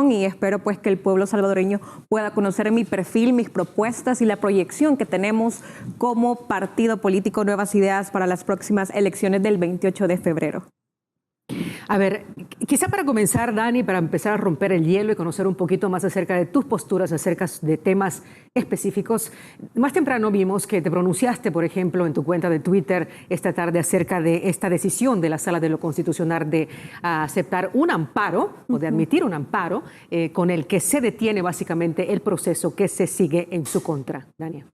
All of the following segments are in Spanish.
elección y espero pues que el pueblo salvadoreño pueda conocer mi perfil, mis propuestas y la proyección que tenemos como partido político Nuevas Ideas para las próximas elecciones del 28 de febrero. A ver, quizá para comenzar, Dani, para empezar a romper el hielo y conocer un poquito más acerca de tus posturas, acerca de temas específicos. Más temprano vimos que te pronunciaste, por ejemplo, en tu cuenta de Twitter esta tarde acerca de esta decisión de la Sala de lo Constitucional de aceptar un amparo o de admitir un amparo con el que se detiene básicamente el proceso que se sigue en su contra. Dani.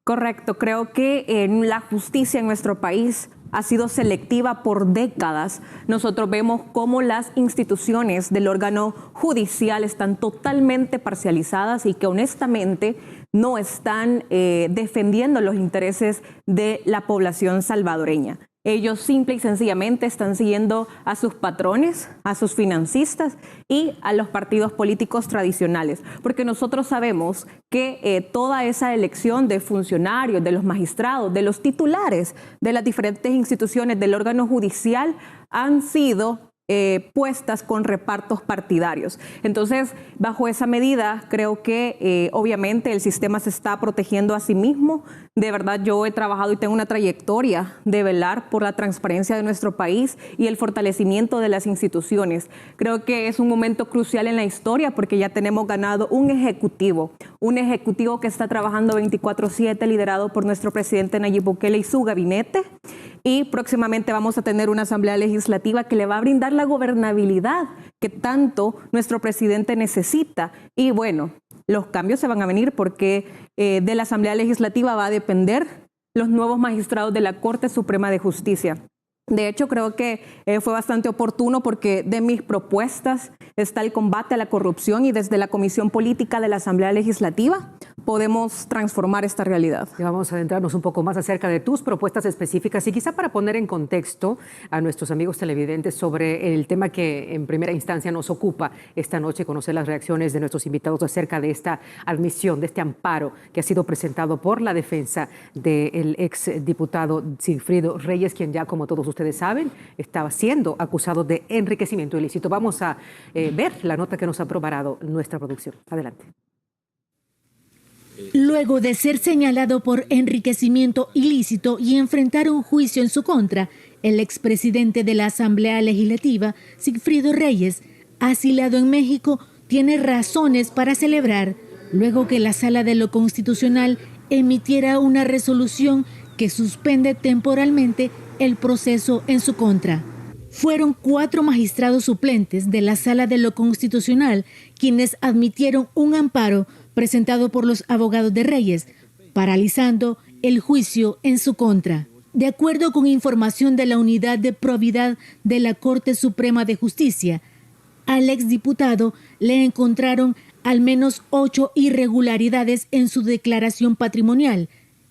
Correcto, creo que la justicia en nuestro país ha sido selectiva por décadas. Nosotros vemos cómo las instituciones del órgano judicial están totalmente parcializadas y que honestamente no están defendiendo los intereses de la población salvadoreña. Ellos simple y sencillamente están siguiendo a sus patrones, a sus financistas y a los partidos políticos tradicionales, porque nosotros sabemos que toda esa elección de funcionarios, de los magistrados, de los titulares de las diferentes instituciones del órgano judicial han sido puestas con repartos partidarios. Entonces, bajo esa medida, creo que obviamente el sistema se está protegiendo a sí mismo. De verdad, yo he trabajado y tengo una trayectoria de velar por la transparencia de nuestro país y el fortalecimiento de las instituciones. Creo que es un momento crucial en la historia porque ya tenemos ganado un ejecutivo que está trabajando 24/7, liderado por nuestro presidente Nayib Bukele y su gabinete. Y próximamente vamos a tener una asamblea legislativa que le va a brindar la gobernabilidad que tanto nuestro presidente necesita. Y bueno, los cambios se van a venir porque de la asamblea legislativa va a depender los nuevos magistrados de la Corte Suprema de Justicia. De hecho, creo que fue bastante oportuno porque de mis propuestas está el combate a la corrupción y desde la Comisión Política de la Asamblea Legislativa podemos transformar esta realidad. Y vamos a adentrarnos un poco más acerca de tus propuestas específicas y quizá para poner en contexto a nuestros amigos televidentes sobre el tema que en primera instancia nos ocupa esta noche, conocer las reacciones de nuestros invitados acerca de esta admisión, de este amparo que ha sido presentado por la defensa del exdiputado Sigfrido Reyes, quien ya, como todos ustedes saben, estaba siendo acusado de enriquecimiento ilícito. Vamos a ver la nota que nos ha preparado nuestra producción. Adelante. Luego de ser señalado por enriquecimiento ilícito y enfrentar un juicio en su contra, el expresidente de la Asamblea Legislativa, Sigfrido Reyes, asilado en México, tiene razones para celebrar, luego que la Sala de lo Constitucional emitiera una resolución que suspende temporalmente el proceso en su contra. Fueron 4 magistrados suplentes de la Sala de lo Constitucional quienes admitieron un amparo presentado por los abogados de Reyes, paralizando el juicio en su contra. De acuerdo con información de la Unidad de Probidad de la Corte Suprema de Justicia, al exdiputado le encontraron al menos 8 irregularidades en su declaración patrimonial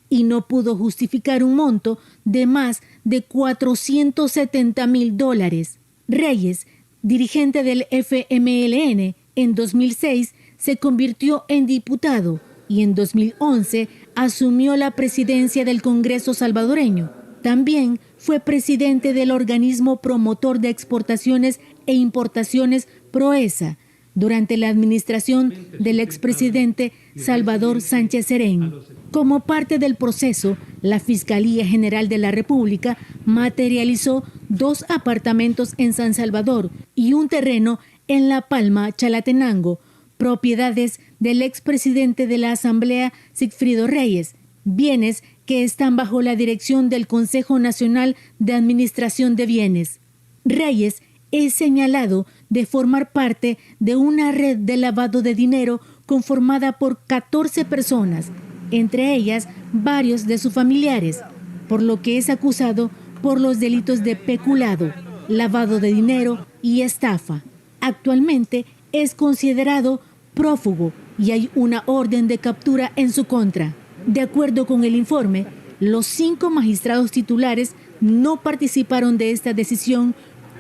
y no pudo justificar un monto de más de $470,000. Reyes, dirigente del FMLN, en 2006 se convirtió en diputado y en 2011 asumió la presidencia del Congreso salvadoreño. También fue presidente del organismo promotor de exportaciones e importaciones PROESA durante la administración del expresidente Salvador Sánchez Serén. Como parte del proceso, la Fiscalía General de la República materializó 2 apartamentos en San Salvador y un terreno en La Palma, Chalatenango, propiedades del expresidente de la Asamblea, Sigfrido Reyes, bienes que están bajo la dirección del Consejo Nacional de Administración de Bienes. Reyes es señalado de formar parte de una red de lavado de dinero conformada por 14 personas, entre ellas varios de sus familiares, por lo que es acusado por los delitos de peculado, lavado de dinero y estafa. Actualmente es considerado prófugo y hay una orden de captura en su contra. De acuerdo con el informe, los 5 magistrados titulares no participaron de esta decisión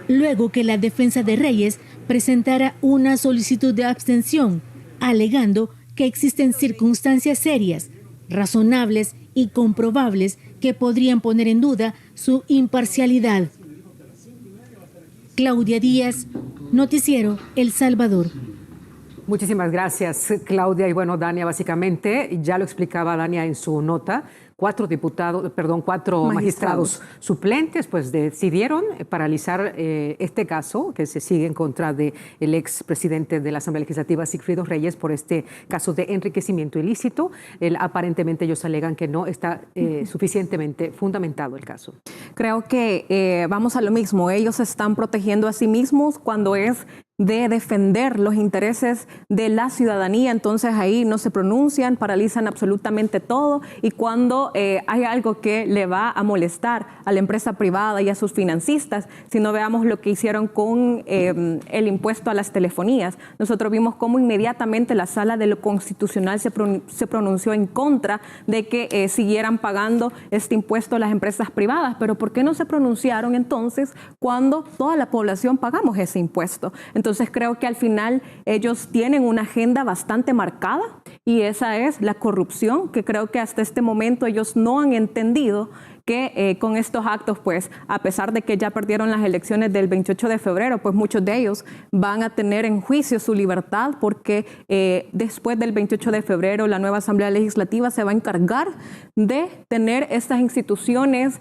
luego que la defensa de Reyes presentara una solicitud de abstención, alegando que existen circunstancias serias, razonables y comprobables que podrían poner en duda su imparcialidad. Claudia Díaz, Noticiero El Salvador. Muchísimas gracias, Claudia. Y bueno, Dania, básicamente, ya lo explicaba Dania en su nota, cuatro magistrados suplentes pues decidieron paralizar este caso que se sigue en contra del expresidente de la Asamblea Legislativa, Sigfrido Reyes, por este caso de enriquecimiento ilícito. Aparentemente ellos alegan que no está suficientemente fundamentado el caso. Creo que vamos a lo mismo, ellos se están protegiendo a sí mismos cuando es de defender los intereses de la ciudadanía, entonces ahí no se pronuncian, paralizan absolutamente todo, y cuando hay algo que le va a molestar a la empresa privada y a sus financistas, si no veamos lo que hicieron con el impuesto a las telefonías. Nosotros vimos cómo inmediatamente la Sala de lo Constitucional se pronunció en contra de que siguieran pagando este impuesto a las empresas privadas, pero ¿por qué no se pronunciaron entonces cuando toda la población pagamos ese impuesto? Entonces creo que al final ellos tienen una agenda bastante marcada y esa es la corrupción, que creo que hasta este momento ellos no han entendido que con estos actos, pues a pesar de que ya perdieron las elecciones del 28 de febrero, pues muchos de ellos van a tener en juicio su libertad porque después del 28 de febrero la nueva Asamblea Legislativa se va a encargar de tener estas instituciones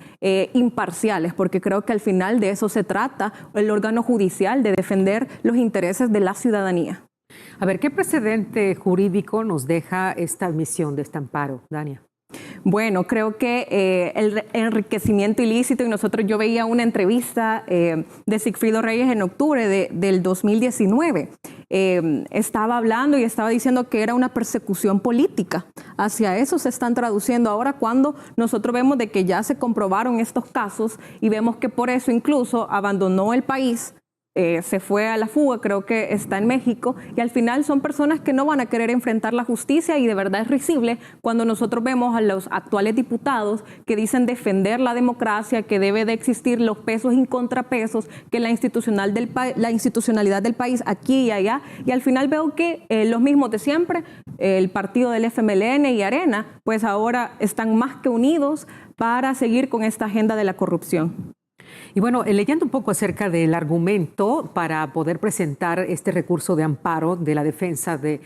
imparciales, porque creo que al final de eso se trata el órgano judicial, de defender los intereses de la ciudadanía. A ver, ¿qué precedente jurídico nos deja esta admisión de este amparo, Dania? Bueno, creo que el enriquecimiento ilícito, y yo veía una entrevista de Sigfrido Reyes en octubre del 2019. Estaba hablando y estaba diciendo que era una persecución política. Hacia eso se están traduciendo ahora cuando nosotros vemos de que ya se comprobaron estos casos y vemos que por eso incluso abandonó el país. Se fue a la fuga, creo que está en México, y al final son personas que no van a querer enfrentar la justicia, y de verdad es risible cuando nosotros vemos a los actuales diputados que dicen defender la democracia, que debe de existir los pesos y contrapesos, que la institucionalidad del país aquí y allá, y al final veo que los mismos de siempre, el partido del FMLN y Arena, pues ahora están más que unidos para seguir con esta agenda de la corrupción. Y bueno, leyendo un poco acerca del argumento para poder presentar este recurso de amparo de la defensa del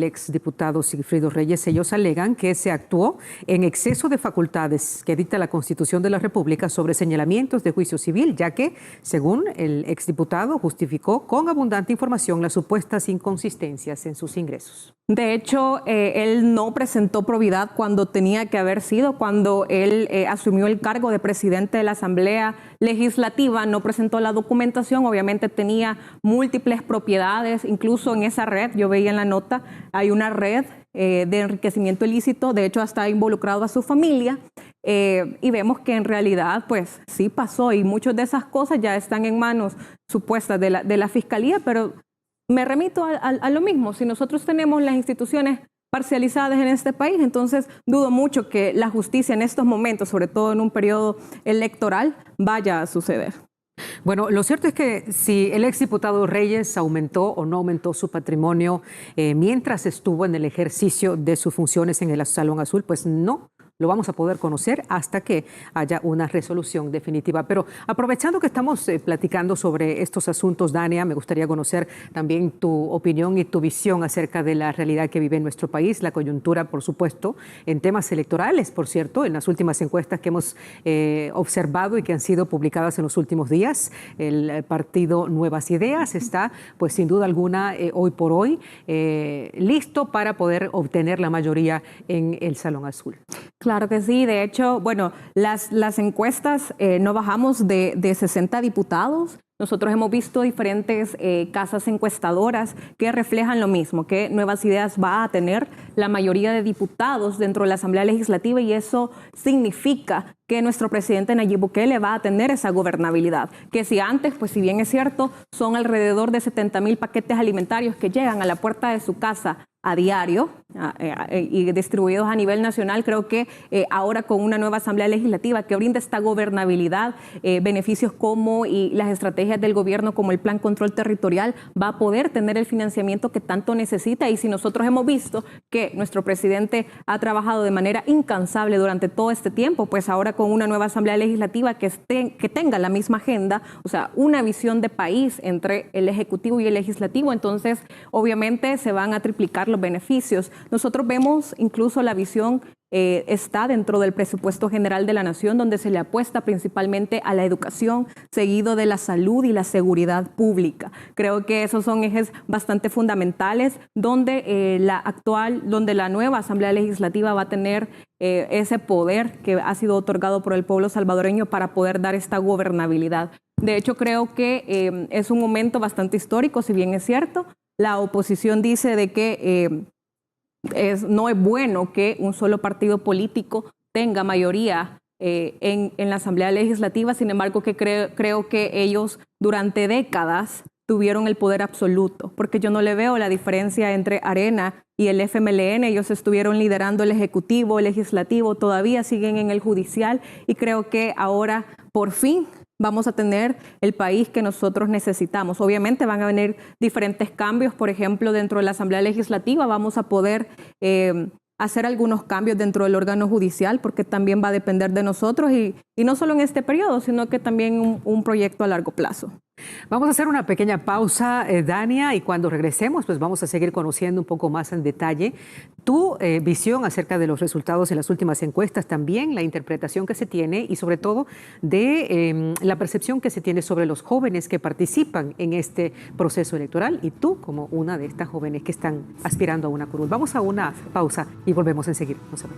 exdiputado Sigfrido Reyes, ellos alegan que se actuó en exceso de facultades que dicta la Constitución de la República sobre señalamientos de juicio civil, ya que, según el exdiputado, justificó con abundante información las supuestas inconsistencias en sus ingresos. De hecho, él no presentó probidad cuando tenía que haber sido, cuando él asumió el cargo de presidente de la Asamblea Legislativa, no presentó la documentación, obviamente tenía múltiples propiedades, incluso en esa red, yo veía en la nota, hay una red de enriquecimiento ilícito, de hecho hasta involucrado a su familia, y vemos que en realidad pues sí pasó, y muchas de esas cosas ya están en manos supuestas de la Fiscalía, pero me remito a lo mismo. Si nosotros tenemos las instituciones parcializadas en este país, entonces dudo mucho que la justicia en estos momentos, sobre todo en un periodo electoral, vaya a suceder. Bueno, lo cierto es que si el exdiputado Reyes aumentó o no aumentó su patrimonio mientras estuvo en el ejercicio de sus funciones en el Salón Azul, pues no lo vamos a poder conocer hasta que haya una resolución definitiva. Pero aprovechando que estamos platicando sobre estos asuntos, Dania, me gustaría conocer también tu opinión y tu visión acerca de la realidad que vive en nuestro país, la coyuntura, por supuesto, en temas electorales, por cierto, en las últimas encuestas que hemos observado y que han sido publicadas en los últimos días. El partido Nuevas Ideas está, pues sin duda alguna, hoy por hoy, listo para poder obtener la mayoría en el Salón Azul. Claro que sí, de hecho, bueno, las encuestas no bajamos de 60 diputados. Nosotros hemos visto diferentes casas encuestadoras que reflejan lo mismo, que Nuevas Ideas va a tener la mayoría de diputados dentro de la Asamblea Legislativa, y eso significa que nuestro presidente Nayib Bukele va a tener esa gobernabilidad. Que si antes, pues si bien es cierto, son alrededor de 70,000 paquetes alimentarios que llegan a la puerta de su casa a diario, y distribuidos a nivel nacional. Creo que ahora con una nueva Asamblea Legislativa que brinda esta gobernabilidad, beneficios como y las estrategias del gobierno como el Plan Control Territorial, va a poder tener el financiamiento que tanto necesita. Y si nosotros hemos visto que nuestro presidente ha trabajado de manera incansable durante todo este tiempo, pues ahora con una nueva Asamblea Legislativa que tenga la misma agenda, o sea, una visión de país entre el Ejecutivo y el Legislativo, entonces obviamente se van a triplicar los beneficios. Nosotros vemos incluso la visión está dentro del presupuesto general de la Nación, donde se le apuesta principalmente a la educación, seguido de la salud y la seguridad pública. Creo que esos son ejes bastante fundamentales, donde la nueva Asamblea Legislativa va a tener ese poder que ha sido otorgado por el pueblo salvadoreño para poder dar esta gobernabilidad. De hecho, creo que es un momento bastante histórico, si bien es cierto. La oposición dice de que no es bueno que un solo partido político tenga mayoría en la Asamblea Legislativa. Sin embargo, que creo que ellos durante décadas tuvieron el poder absoluto, porque yo no le veo la diferencia entre Arena y el FMLN. Ellos estuvieron liderando el Ejecutivo, el Legislativo, todavía siguen en el Judicial, y creo que ahora por fin vamos a tener el país que nosotros necesitamos. Obviamente van a venir diferentes cambios. Por ejemplo, dentro de la Asamblea Legislativa vamos a poder hacer algunos cambios dentro del órgano judicial, porque también va a depender de nosotros, y no solo en este periodo, sino que también un proyecto a largo plazo. Vamos a hacer una pequeña pausa, Dania, y cuando regresemos, pues vamos a seguir conociendo un poco más en detalle tu visión acerca de los resultados en las últimas encuestas, también la interpretación que se tiene y sobre todo de la percepción que se tiene sobre los jóvenes que participan en este proceso electoral, y tú como una de estas jóvenes que están aspirando a una curul. Vamos a una pausa y volvemos enseguida. Vamos a ver.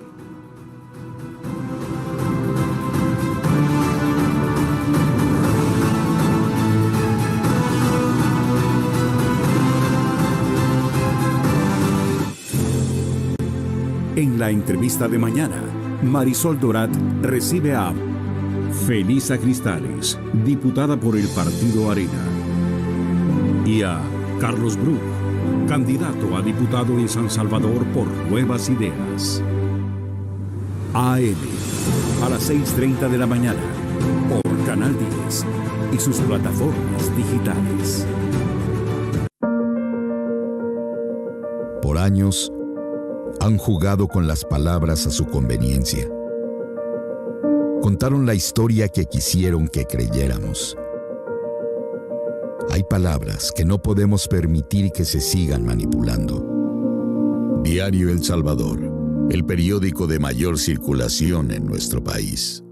En la entrevista de mañana, Marisol Dorat recibe a Felisa Cristales, diputada por el Partido Arena, y a Carlos Bru, candidato a diputado en San Salvador por Nuevas Ideas. AM, a las 6:30 de la mañana, por Canal 10 y sus plataformas digitales. Por años, han jugado con las palabras a su conveniencia. Contaron la historia que quisieron que creyéramos. Hay palabras que no podemos permitir que se sigan manipulando. Diario El Salvador, el periódico de mayor circulación en nuestro país.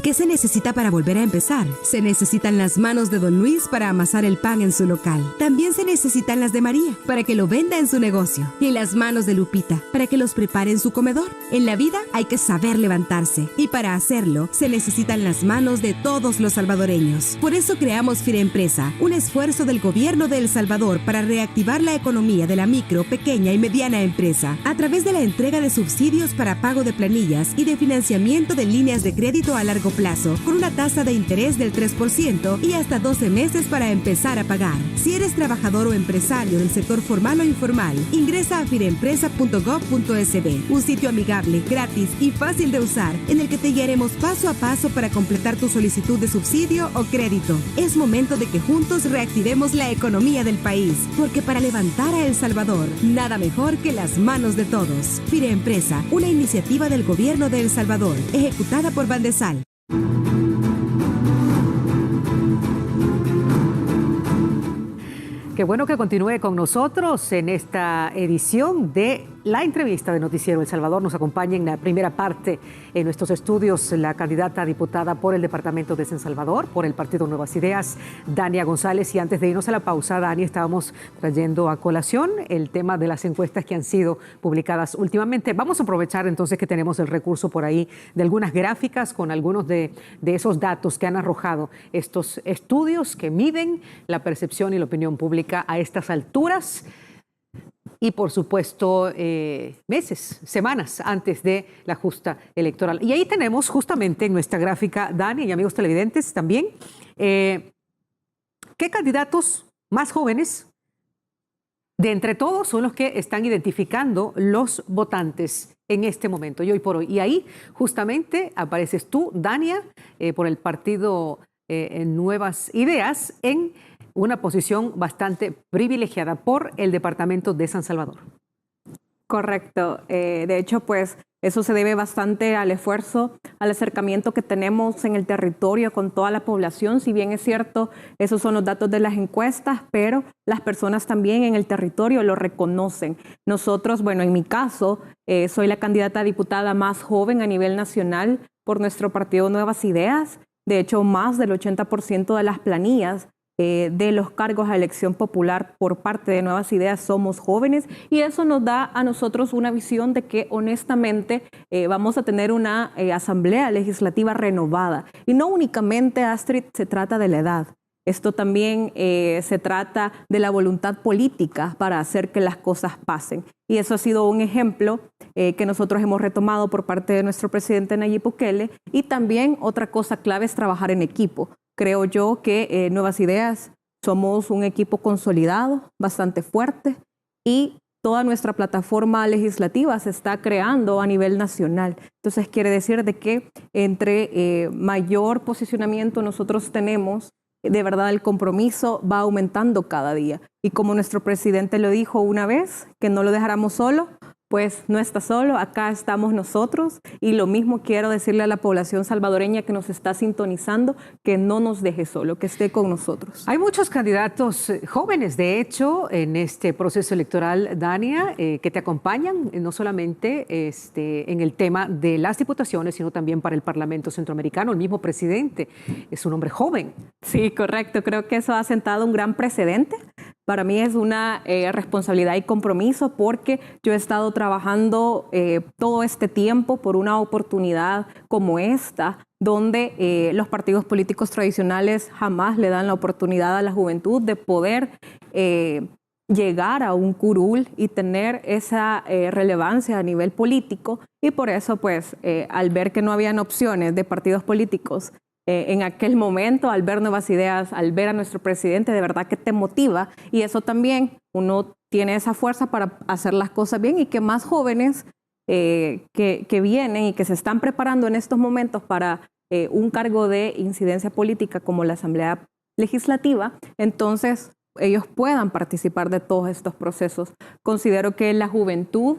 ¿Qué se necesita para volver a empezar? Se necesitan las manos de Don Luis para amasar el pan en su local. También se necesitan las de María para que lo venda en su negocio. Y las manos de Lupita para que los prepare en su comedor. En la vida hay que saber levantarse. Y para hacerlo, se necesitan las manos de todos los salvadoreños. Por eso creamos Firempresa, un esfuerzo del gobierno de El Salvador para reactivar la economía de la micro, pequeña y mediana empresa a través de la entrega de subsidios para pago de planillas y de financiamiento de líneas de crédito a largo plazo, con una tasa de interés del 3% y hasta 12 meses para empezar a pagar. Si eres trabajador o empresario del sector formal o informal, ingresa a firempresa.gov.sb, un sitio amigable, gratis y fácil de usar, en el que te guiaremos paso a paso para completar tu solicitud de subsidio o crédito. Es momento de que juntos reactivemos la economía del país, porque para levantar a El Salvador, nada mejor que las manos de todos. Firempresa, una iniciativa del gobierno de El Salvador, ejecutada por Bandesal. Qué bueno que continúe con nosotros en esta edición de la entrevista de Noticiero El Salvador. Nos acompaña en la primera parte en nuestros estudios la candidata a diputada por el departamento de San Salvador, por el Partido Nuevas Ideas, Dania González. Y antes de irnos a la pausa, Dani, estábamos trayendo a colación el tema de las encuestas que han sido publicadas últimamente. Vamos a aprovechar entonces que tenemos el recurso por ahí de algunas gráficas con algunos de esos datos que han arrojado estos estudios que miden la percepción y la opinión pública a estas alturas. Y por supuesto, meses, semanas antes de la justa electoral. Y ahí tenemos justamente en nuestra gráfica, Dani y amigos televidentes también, qué candidatos más jóvenes de entre todos son los que están identificando los votantes en este momento y hoy por hoy. Y ahí justamente apareces tú, Dania, por el partido Nuevas Ideas, en una posición bastante privilegiada por el departamento de San Salvador. Correcto. De hecho, pues eso se debe bastante al esfuerzo, al acercamiento que tenemos en el territorio con toda la población. Si bien es cierto, esos son los datos de las encuestas, pero las personas también en el territorio lo reconocen. Nosotros, bueno, en mi caso, soy la candidata a diputada más joven a nivel nacional por nuestro partido Nuevas Ideas. De hecho, más del 80% de las planillas de los cargos a elección popular por parte de Nuevas Ideas somos jóvenes, y eso nos da a nosotros una visión de que honestamente vamos a tener una asamblea legislativa renovada. Y no únicamente, Astrid, se trata de la edad. Esto también se trata de la voluntad política para hacer que las cosas pasen. Y eso ha sido un ejemplo que nosotros hemos retomado por parte de nuestro presidente Nayib Bukele. Y también otra cosa clave es trabajar en equipo. Creo yo que Nuevas Ideas somos un equipo consolidado, bastante fuerte, y toda nuestra plataforma legislativa se está creando a nivel nacional. Entonces quiere decir de que entre mayor posicionamiento nosotros tenemos, de verdad el compromiso va aumentando cada día. Y como nuestro presidente lo dijo una vez, que no lo dejáramos solo, pues no está solo, acá estamos nosotros, y lo mismo quiero decirle a la población salvadoreña que nos está sintonizando, que no nos deje solo, que esté con nosotros. Hay muchos candidatos jóvenes, de hecho, en este proceso electoral, Dania, que te acompañan, no solamente en el tema de las diputaciones, sino también para el Parlamento Centroamericano. El mismo presidente es un hombre joven. Sí, correcto. Creo que eso ha sentado un gran precedente. Para mí es una responsabilidad y compromiso, porque yo he estado trabajando todo este tiempo por una oportunidad como esta, donde los partidos políticos tradicionales jamás le dan la oportunidad a la juventud de poder llegar a un curul y tener esa relevancia a nivel político. Y por eso, pues, al ver que no habían opciones de partidos políticos en aquel momento, al ver Nuevas Ideas, al ver a nuestro presidente, de verdad que te motiva, y eso también, uno tiene esa fuerza para hacer las cosas bien, y que más jóvenes que vienen y que se están preparando en estos momentos para un cargo de incidencia política como la Asamblea Legislativa, entonces ellos puedan participar de todos estos procesos. Considero que la juventud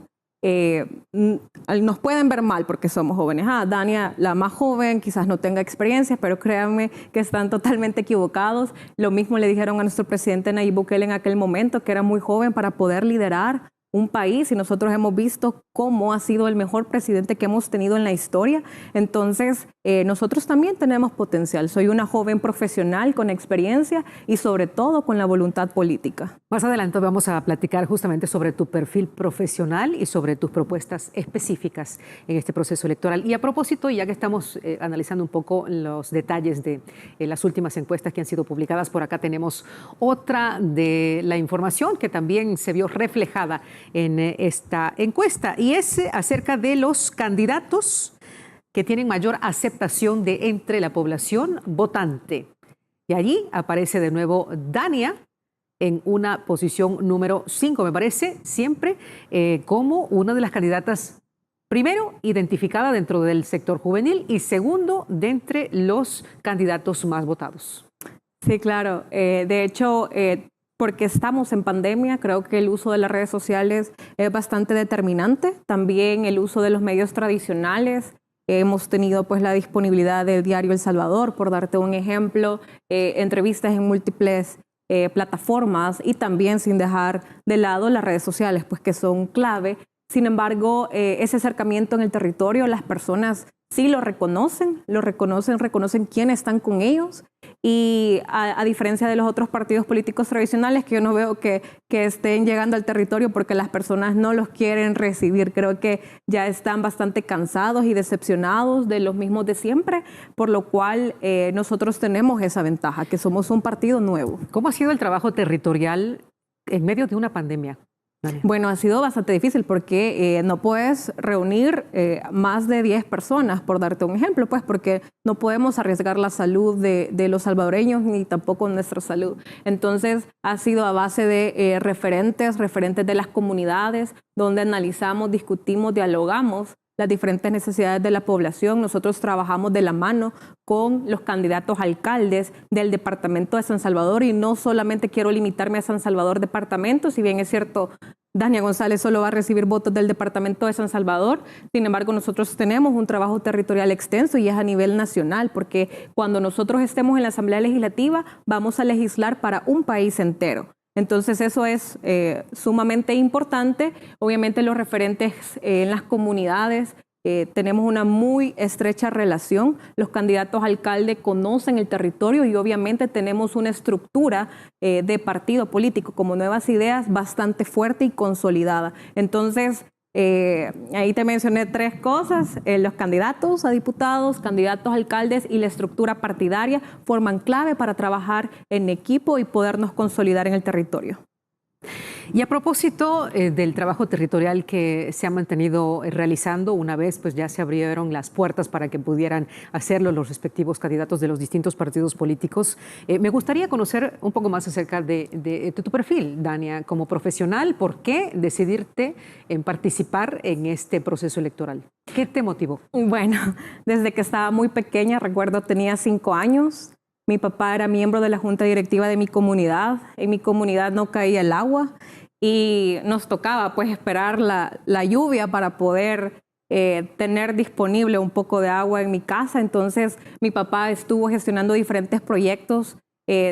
nos pueden ver mal porque somos jóvenes. Dania, la más joven, quizás no tenga experiencia, pero créanme que están totalmente equivocados. Lo mismo le dijeron a nuestro presidente Nayib Bukele en aquel momento, que era muy joven para poder liderar un país, y nosotros hemos visto cómo ha sido el mejor presidente que hemos tenido en la historia. Entonces, nosotros también tenemos potencial. Soy una joven profesional con experiencia y sobre todo con la voluntad política. Más adelante vamos a platicar justamente sobre tu perfil profesional y sobre tus propuestas específicas en este proceso electoral. Y a propósito, ya que estamos analizando un poco los detalles de las últimas encuestas que han sido publicadas, por acá tenemos otra de la información que también se vio reflejada en esta encuesta, y es acerca de los candidatos que tienen mayor aceptación de entre la población votante. Y allí aparece de nuevo Dania en una posición número 5, me parece, siempre como una de las candidatas, primero, identificada dentro del sector juvenil, y segundo, de entre los candidatos más votados. Sí, claro. De hecho, porque estamos en pandemia, creo que el uso de las redes sociales es bastante determinante. También el uso de los medios tradicionales. Hemos tenido pues la disponibilidad del diario El Salvador, por darte un ejemplo, entrevistas en múltiples plataformas, y también sin dejar de lado las redes sociales, pues que son clave. Sin embargo, ese acercamiento en el territorio, las personas sí lo reconocen, reconocen quiénes están con ellos, y a diferencia de los otros partidos políticos tradicionales, que yo no veo que estén llegando al territorio porque las personas no los quieren recibir. Creo que ya están bastante cansados y decepcionados de los mismos de siempre, por lo cual nosotros tenemos esa ventaja, que somos un partido nuevo. ¿Cómo ha sido el trabajo territorial en medio de una pandemia? Bueno, ha sido bastante difícil porque no puedes reunir más de 10 personas, por darte un ejemplo, pues porque no podemos arriesgar la salud de los salvadoreños ni tampoco nuestra salud. Entonces, ha sido a base de referentes de las comunidades, donde analizamos, discutimos, dialogamos las diferentes necesidades de la población. Nosotros trabajamos de la mano con los candidatos a alcaldes del departamento de San Salvador, y no solamente quiero limitarme a San Salvador departamento, si bien es cierto, Dania González solo va a recibir votos del departamento de San Salvador. Sin embargo, nosotros tenemos un trabajo territorial extenso y es a nivel nacional, porque cuando nosotros estemos en la Asamblea Legislativa vamos a legislar para un país entero. Entonces eso es sumamente importante. Obviamente los referentes en las comunidades, tenemos una muy estrecha relación. Los candidatos a alcalde conocen el territorio y obviamente tenemos una estructura de partido político como Nuevas Ideas bastante fuerte y consolidada. Entonces, ahí te mencioné 3 cosas. Los candidatos a diputados, candidatos a alcaldes y la estructura partidaria forman clave para trabajar en equipo y podernos consolidar en el territorio. Y a propósito del trabajo territorial que se ha mantenido realizando, una vez pues ya se abrieron las puertas para que pudieran hacerlo los respectivos candidatos de los distintos partidos políticos, me gustaría conocer un poco más acerca de tu perfil, Dania, como profesional. ¿Por qué decidirte en participar en este proceso electoral? ¿Qué te motivó? Bueno, desde que estaba muy pequeña, recuerdo, tenía 5 años. Mi papá era miembro de la junta directiva de mi comunidad. En mi comunidad no caía el agua y nos tocaba pues esperar la lluvia para poder tener disponible un poco de agua en mi casa. Entonces mi papá estuvo gestionando diferentes proyectos.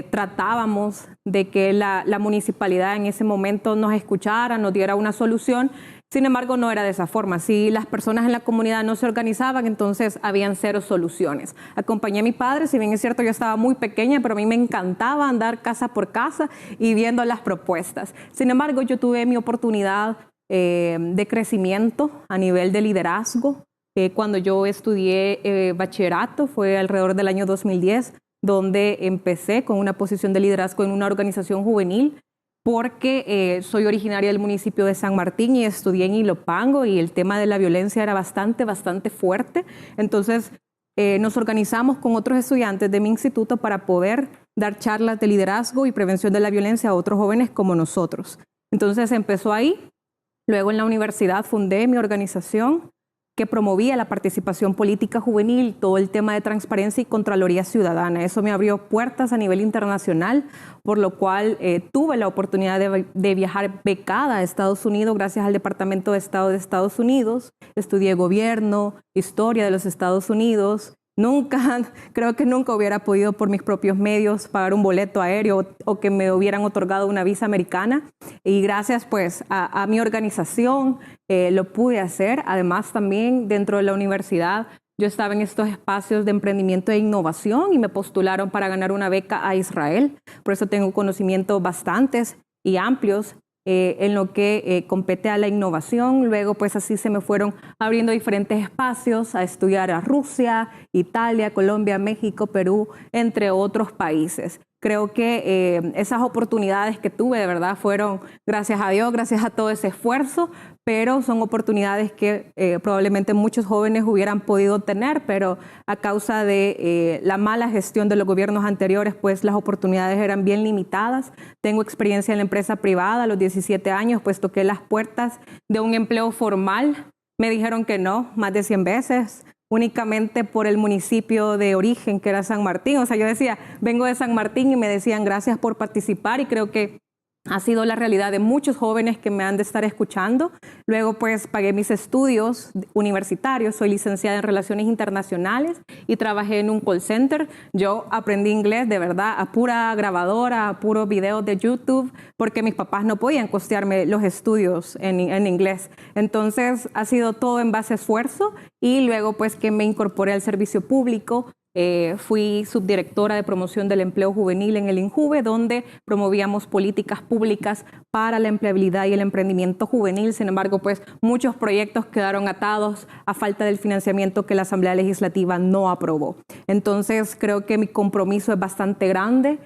Tratábamos de que la municipalidad en ese momento nos escuchara, nos diera una solución. Sin embargo, no era de esa forma. Si las personas en la comunidad no se organizaban, entonces habían 0 soluciones. Acompañé a mi padre, si bien es cierto, yo estaba muy pequeña, pero a mí me encantaba andar casa por casa y viendo las propuestas. Sin embargo, yo tuve mi oportunidad de crecimiento a nivel de liderazgo. Cuando yo estudié bachillerato, fue alrededor del año 2010, donde empecé con una posición de liderazgo en una organización juvenil, porque soy originaria del municipio de San Martín y estudié en Ilopango, y el tema de la violencia era bastante fuerte. Entonces nos organizamos con otros estudiantes de mi instituto para poder dar charlas de liderazgo y prevención de la violencia a otros jóvenes como nosotros. Entonces empezó ahí. Luego en la universidad fundé mi organización que promovía la participación política juvenil, todo el tema de transparencia y contraloría ciudadana. Eso me abrió puertas a nivel internacional, por lo cual tuve la oportunidad de viajar becada a Estados Unidos gracias al Departamento de Estado de Estados Unidos. Estudié gobierno, historia de los Estados Unidos. Creo que nunca hubiera podido por mis propios medios pagar un boleto aéreo o que me hubieran otorgado una visa americana. Y gracias pues a mi organización lo pude hacer. Además también dentro de la universidad yo estaba en estos espacios de emprendimiento e innovación y me postularon para ganar una beca a Israel. Por eso tengo conocimientos bastantes y amplios en lo que compete a la innovación. Luego pues así se me fueron abriendo diferentes espacios a estudiar a Rusia, Italia, Colombia, México, Perú, entre otros países. Creo que esas oportunidades que tuve de verdad fueron gracias a Dios, gracias a todo ese esfuerzo, pero son oportunidades que probablemente muchos jóvenes hubieran podido tener, pero a causa de la mala gestión de los gobiernos anteriores, pues las oportunidades eran bien limitadas. Tengo experiencia en la empresa privada a los 17 años, pues toqué las puertas de un empleo formal. Me dijeron que no, más de 100 veces. Únicamente por el municipio de origen, que era San Martín. O sea, yo decía, vengo de San Martín, y me decían gracias por participar, y creo que ha sido la realidad de muchos jóvenes que me han de estar escuchando. Luego pues pagué mis estudios universitarios, soy licenciada en Relaciones Internacionales y trabajé en un call center. Yo aprendí inglés de verdad a pura grabadora, a puros videos de YouTube, porque mis papás no podían costearme los estudios en inglés. Entonces ha sido todo en base a esfuerzo, y luego pues que me incorporé al servicio público. Fui subdirectora de promoción del empleo juvenil en el INJUVE, donde promovíamos políticas públicas para la empleabilidad y el emprendimiento juvenil. Sin embargo, pues muchos proyectos quedaron atados a falta del financiamiento que la Asamblea Legislativa no aprobó. Entonces, creo que mi compromiso es bastante grande.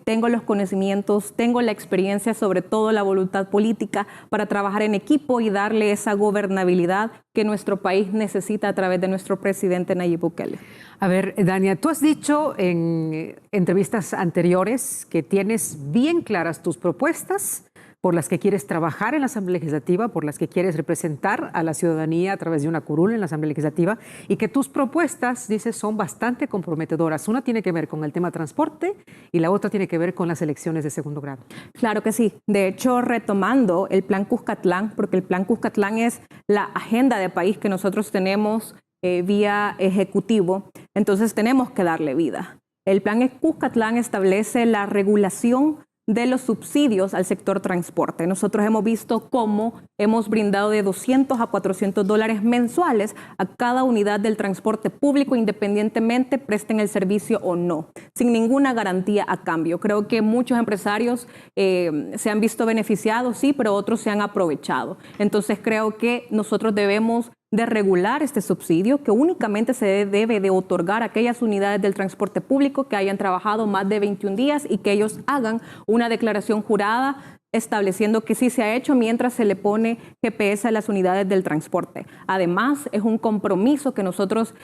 tengo los conocimientos, tengo la experiencia, sobre todo la voluntad política para trabajar en equipo y darle esa gobernabilidad que nuestro país necesita a través de nuestro presidente Nayib Bukele. A ver, Dania, tú has dicho en entrevistas anteriores que tienes bien claras tus propuestas por las que quieres trabajar en la Asamblea Legislativa, por las que quieres representar a la ciudadanía a través de una curul en la Asamblea Legislativa, y que tus propuestas, dices, son bastante comprometedoras. Una tiene que ver con el tema transporte y la otra tiene que ver con las elecciones de segundo grado. Claro que sí. De hecho, retomando el Plan Cuscatlán, porque el Plan Cuscatlán es la agenda de país que nosotros tenemos vía ejecutivo, entonces tenemos que darle vida. El Plan Cuscatlán establece la regulación de los subsidios al sector transporte. Nosotros hemos visto cómo hemos brindado de $200 a $400 mensuales a cada unidad del transporte público, independientemente presten el servicio o no, sin ninguna garantía a cambio. Creo que muchos empresarios se han visto beneficiados, sí, pero otros se han aprovechado. Entonces creo que nosotros debemos de regular este subsidio, que únicamente se debe de otorgar a aquellas unidades del transporte público que hayan trabajado más de 21 días y que ellos hagan una declaración jurada estableciendo que sí se ha hecho mientras se le pone GPS a las unidades del transporte. Además, es un compromiso que nosotros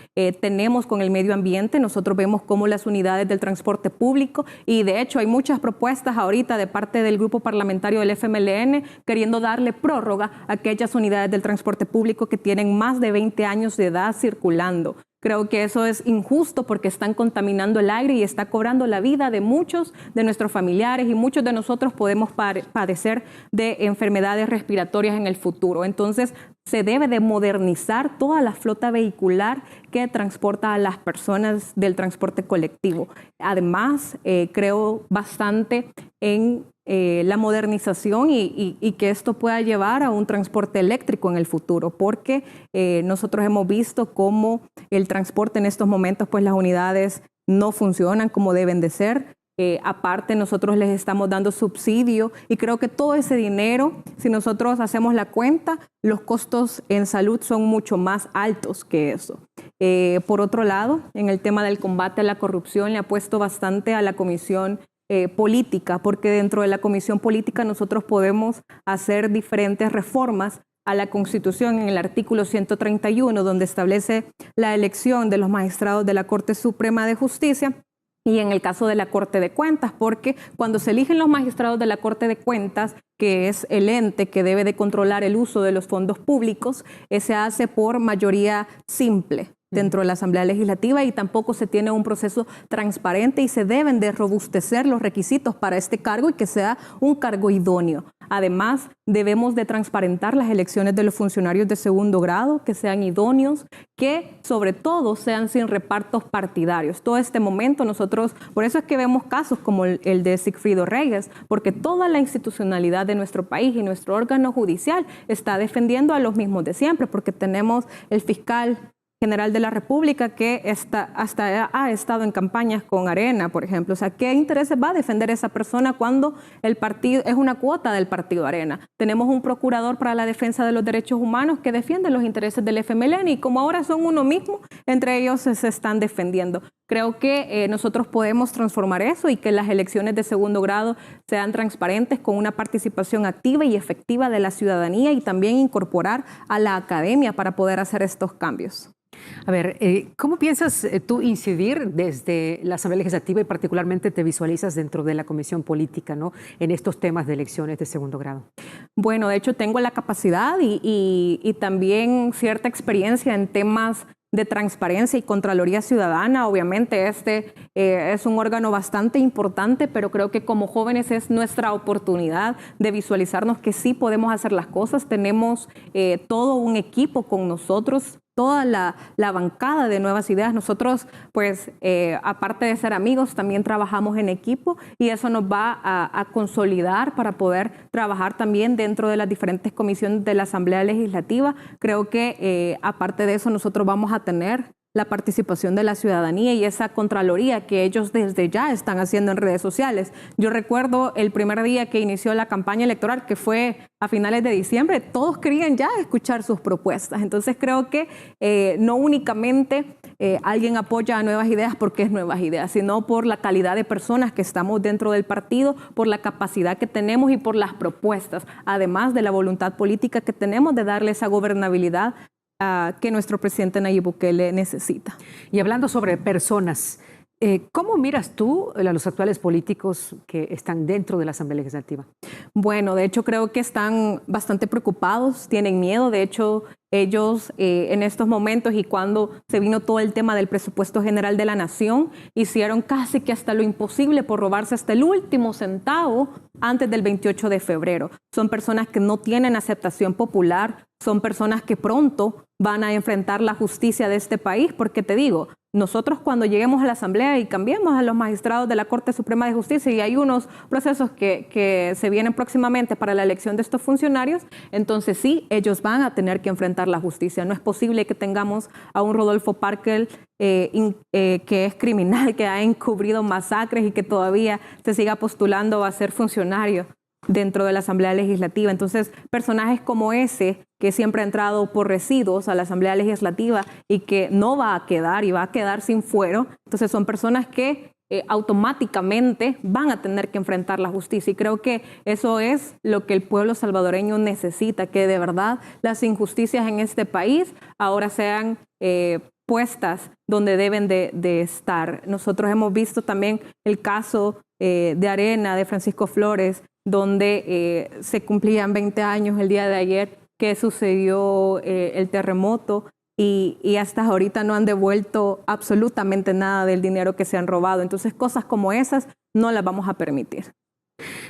tenemos con el medio ambiente. Nosotros vemos cómo las unidades del transporte público, y de hecho hay muchas propuestas ahorita de parte del grupo parlamentario del FMLN queriendo darle prórroga a aquellas unidades del transporte público que tienen más de 20 años de edad circulando. Creo que eso es injusto porque están contaminando el aire y está cobrando la vida de muchos de nuestros familiares, y muchos de nosotros podemos padecer de enfermedades respiratorias en el futuro. Entonces, se debe de modernizar toda la flota vehicular que transporta a las personas del transporte colectivo. Además, creo bastante en la modernización y que esto pueda llevar a un transporte eléctrico en el futuro, porque nosotros hemos visto cómo el transporte en estos momentos, pues las unidades no funcionan como deben de ser. Aparte, nosotros les estamos dando subsidio, y creo que todo ese dinero, si nosotros hacemos la cuenta, los costos en salud son mucho más altos que eso. Por otro lado, en el tema del combate a la corrupción, le apuesto bastante a la Comisión política, porque dentro de la Comisión política nosotros podemos hacer diferentes reformas a la Constitución en el artículo 131, donde establece la elección de los magistrados de la Corte Suprema de Justicia, y en el caso de la Corte de Cuentas, porque cuando se eligen los magistrados de la Corte de Cuentas, que es el ente que debe de controlar el uso de los fondos públicos, se hace por mayoría simple dentro de la Asamblea Legislativa, y tampoco se tiene un proceso transparente, y se deben de robustecer los requisitos para este cargo y que sea un cargo idóneo. Además, debemos de transparentar las elecciones de los funcionarios de segundo grado, que sean idóneos, que sobre todo sean sin repartos partidarios. Todo este momento nosotros, por eso es que vemos casos como el de Sigfrido Reyes, porque toda la institucionalidad de nuestro país y nuestro órgano judicial está defendiendo a los mismos de siempre, porque tenemos el fiscal general de la República que hasta ha estado en campañas con Arena, por ejemplo. O sea, ¿qué intereses va a defender esa persona cuando el partido es una cuota del partido Arena? Tenemos un procurador para la defensa de los derechos humanos que defiende los intereses del FMLN, y como ahora son uno mismo, entre ellos se están defendiendo. Creo que nosotros podemos transformar eso, y que las elecciones de segundo grado sean transparentes, con una participación activa y efectiva de la ciudadanía, y también incorporar a la academia para poder hacer estos cambios. A ver, ¿cómo piensas tú incidir desde la Asamblea Legislativa, y particularmente te visualizas dentro de la Comisión Política, ¿no?, en estos temas de elecciones de segundo grado? Bueno, de hecho tengo la capacidad y también cierta experiencia en temas de transparencia y Contraloría Ciudadana. Obviamente es un órgano bastante importante, pero creo que como jóvenes es nuestra oportunidad de visualizarnos que sí podemos hacer las cosas. Tenemos todo un equipo con nosotros, toda la bancada de Nuevas Ideas. Nosotros, pues, aparte de ser amigos, también trabajamos en equipo, y eso nos va a consolidar para poder trabajar también dentro de las diferentes comisiones de la Asamblea Legislativa. Creo que, aparte de eso, nosotros vamos a tener la participación de la ciudadanía y esa contraloría que ellos desde ya están haciendo en redes sociales. Yo recuerdo el primer día que inició la campaña electoral, que fue a finales de diciembre, todos querían ya escuchar sus propuestas. Entonces creo que no únicamente alguien apoya a Nuevas Ideas porque es Nuevas Ideas, sino por la calidad de personas que estamos dentro del partido, por la capacidad que tenemos y por las propuestas, además de la voluntad política que tenemos de darle esa gobernabilidad que nuestro presidente Nayib Bukele necesita. Y hablando sobre personas, ¿cómo miras tú a los actuales políticos que están dentro de la Asamblea Legislativa? Bueno, de hecho creo que están bastante preocupados, tienen miedo. De hecho, ellos en estos momentos y cuando se vino todo el tema del presupuesto general de la nación, hicieron casi que hasta lo imposible por robarse hasta el último centavo antes del 28 de febrero. Son personas que no tienen aceptación popular, son personas que pronto van a enfrentar la justicia de este país, porque te digo, nosotros cuando lleguemos a la Asamblea y cambiemos a los magistrados de la Corte Suprema de Justicia y hay unos procesos que se vienen próximamente para la elección de estos funcionarios, entonces sí, ellos van a tener que enfrentar la justicia. No es posible que tengamos a un Rodolfo Parkel que es criminal, que ha encubrido masacres y que todavía se siga postulando a ser funcionario dentro de la Asamblea Legislativa. Entonces, personajes como ese, que siempre ha entrado por residuos a la Asamblea Legislativa y que no va a quedar y va a quedar sin fuero, entonces son personas que automáticamente van a tener que enfrentar la justicia. Y creo que eso es lo que el pueblo salvadoreño necesita, que de verdad las injusticias en este país ahora sean puestas donde deben de estar. Nosotros hemos visto también el caso de Arena, de Francisco Flores, donde se cumplían 20 años el día de ayer que sucedió el terremoto y hasta ahorita no han devuelto absolutamente nada del dinero que se han robado. Entonces, cosas como esas no las vamos a permitir.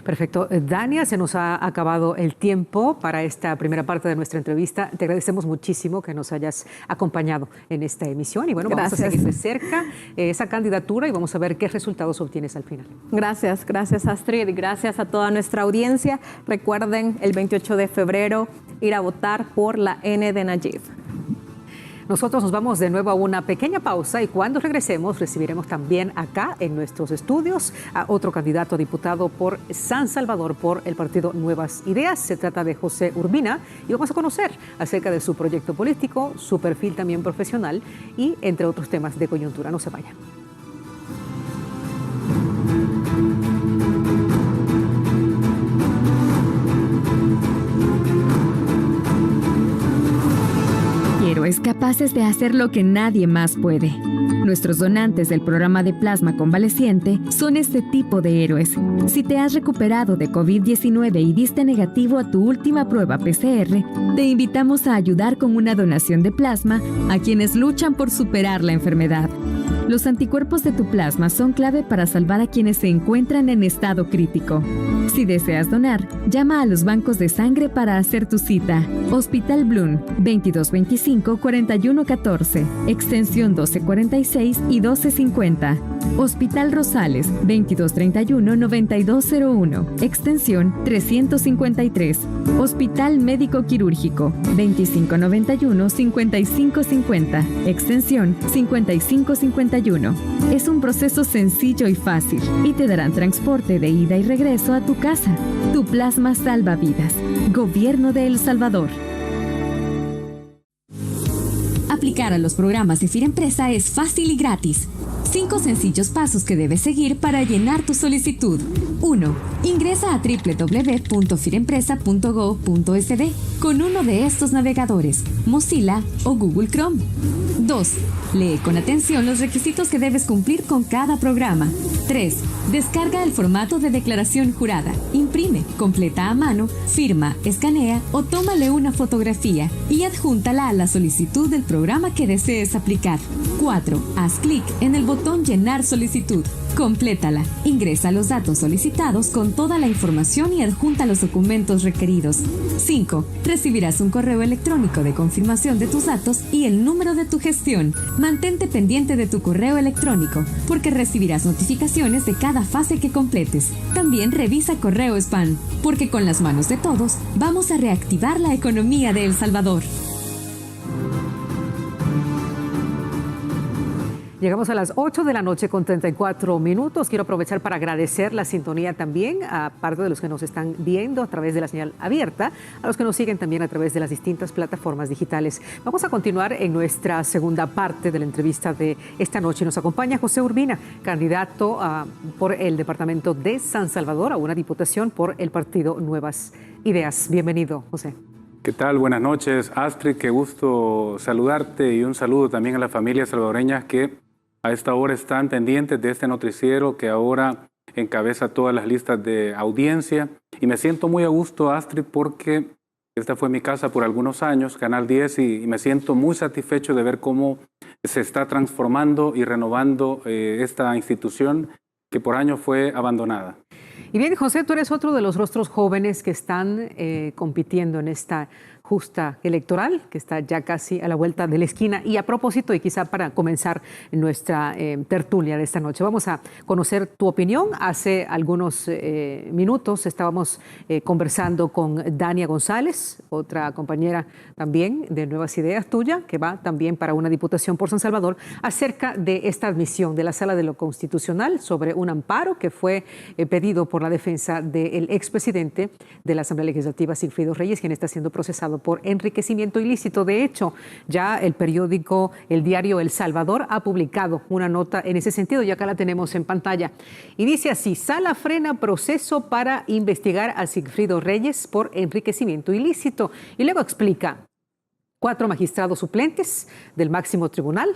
Perfecto. Dania, se nos ha acabado el tiempo para esta primera parte de nuestra entrevista. Te agradecemos muchísimo que nos hayas acompañado en esta emisión y bueno, vamos a seguir de cerca esa candidatura y vamos a ver qué resultados obtienes al final. Gracias Astrid, gracias a toda nuestra audiencia. Recuerden el 28 de febrero ir a votar por la N de Nayib. Nosotros nos vamos de nuevo a una pequeña pausa y cuando regresemos recibiremos también acá en nuestros estudios a otro candidato a diputado por San Salvador por el partido Nuevas Ideas. Se trata de José Urbina y vamos a conocer acerca de su proyecto político, su perfil también profesional y entre otros temas de coyuntura. No se vayan. Héroes capaces de hacer lo que nadie más puede. Nuestros donantes del programa de plasma convaleciente son este tipo de héroes. Si te has recuperado de COVID-19 y diste negativo a tu última prueba PCR, te invitamos a ayudar con una donación de plasma a quienes luchan por superar la enfermedad. Los anticuerpos de tu plasma son clave para salvar a quienes se encuentran en estado crítico. Si deseas donar, llama a los bancos de sangre para hacer tu cita. Hospital Bloom, 2225-4114, extensión 1246 y 1250. Hospital Rosales, 2231-9201, extensión 353. Hospital Médico Quirúrgico, 2591-5550, extensión 5551. Es un proceso sencillo y fácil y te darán transporte de ida y regreso a tu casa. Tu plasma salva vidas. Gobierno de El Salvador. Aplicar a los programas de FIREMPRESA es fácil y gratis. 5 sencillos pasos que debes seguir para llenar tu solicitud. 1. Ingresa a www.firempresa.go.sd con uno de estos navegadores, Mozilla o Google Chrome. 2. Lee con atención los requisitos que debes cumplir con cada programa. 3. Descarga el formato de declaración jurada, imprime, completa a mano, firma, escanea o tómale una fotografía y adjúntala a la solicitud del programa que desees aplicar. 4. Haz clic en el botón Llenar solicitud. Complétala. Ingresa los datos solicitados con toda la información y adjunta los documentos requeridos. 5. Recibirás un correo electrónico de confirmación de tus datos y el número de tu gestión. Mantente pendiente de tu correo electrónico, porque recibirás notificaciones de cada fase que completes. También revisa correo spam, porque con las manos de todos vamos a reactivar la economía de El Salvador. Llegamos a las 8 de la noche con 34 minutos. Quiero aprovechar para agradecer la sintonía también a parte de los que nos están viendo a través de la señal abierta, a los que nos siguen también a través de las distintas plataformas digitales. Vamos a continuar en nuestra segunda parte de la entrevista de esta noche. Nos acompaña José Urbina, candidato por el departamento de San Salvador a una diputación por el partido Nuevas Ideas. Bienvenido, José. ¿Qué tal? Buenas noches, Astrid. Qué gusto saludarte y un saludo también a las familias salvadoreñas que a esta hora están pendientes de este noticiero que ahora encabeza todas las listas de audiencia. Y me siento muy a gusto, Astrid, porque esta fue mi casa por algunos años, Canal 10, y me siento muy satisfecho de ver cómo se está transformando y renovando esta institución que por años fue abandonada. Y bien, José, tú eres otro de los rostros jóvenes que están compitiendo en esta justa electoral, que está ya casi a la vuelta de la esquina. Y a propósito, y quizá para comenzar nuestra tertulia de esta noche, vamos a conocer tu opinión. Hace algunos minutos estábamos conversando con Dania González, otra compañera también de Nuevas Ideas tuya, que va también para una diputación por San Salvador, acerca de esta admisión de la Sala de lo Constitucional sobre un amparo que fue pedido por la defensa del expresidente de la Asamblea Legislativa, Sigfrido Reyes, quien está siendo procesado por enriquecimiento ilícito. De hecho, ya el periódico, el diario El Salvador, ha publicado una nota en ese sentido y acá la tenemos en pantalla. Y dice así: Sala frena proceso para investigar a Sigfrido Reyes por enriquecimiento ilícito. Y luego explica: 4 magistrados suplentes del máximo tribunal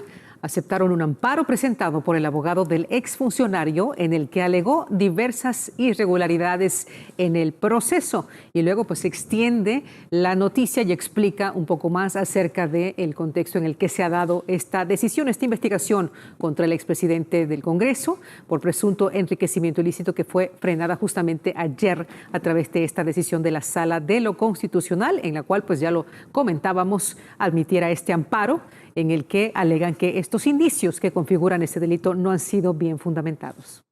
aceptaron un amparo presentado por el abogado del exfuncionario en el que alegó diversas irregularidades en el proceso. Y luego pues extiende la noticia y explica un poco más acerca del contexto en el que se ha dado esta decisión, esta investigación contra el expresidente del Congreso por presunto enriquecimiento ilícito, que fue frenada justamente ayer a través de esta decisión de la Sala de lo Constitucional, en la cual pues ya lo comentábamos, admitiera este amparo en el que alegan que estos indicios que configuran ese delito no han sido bien fundamentados.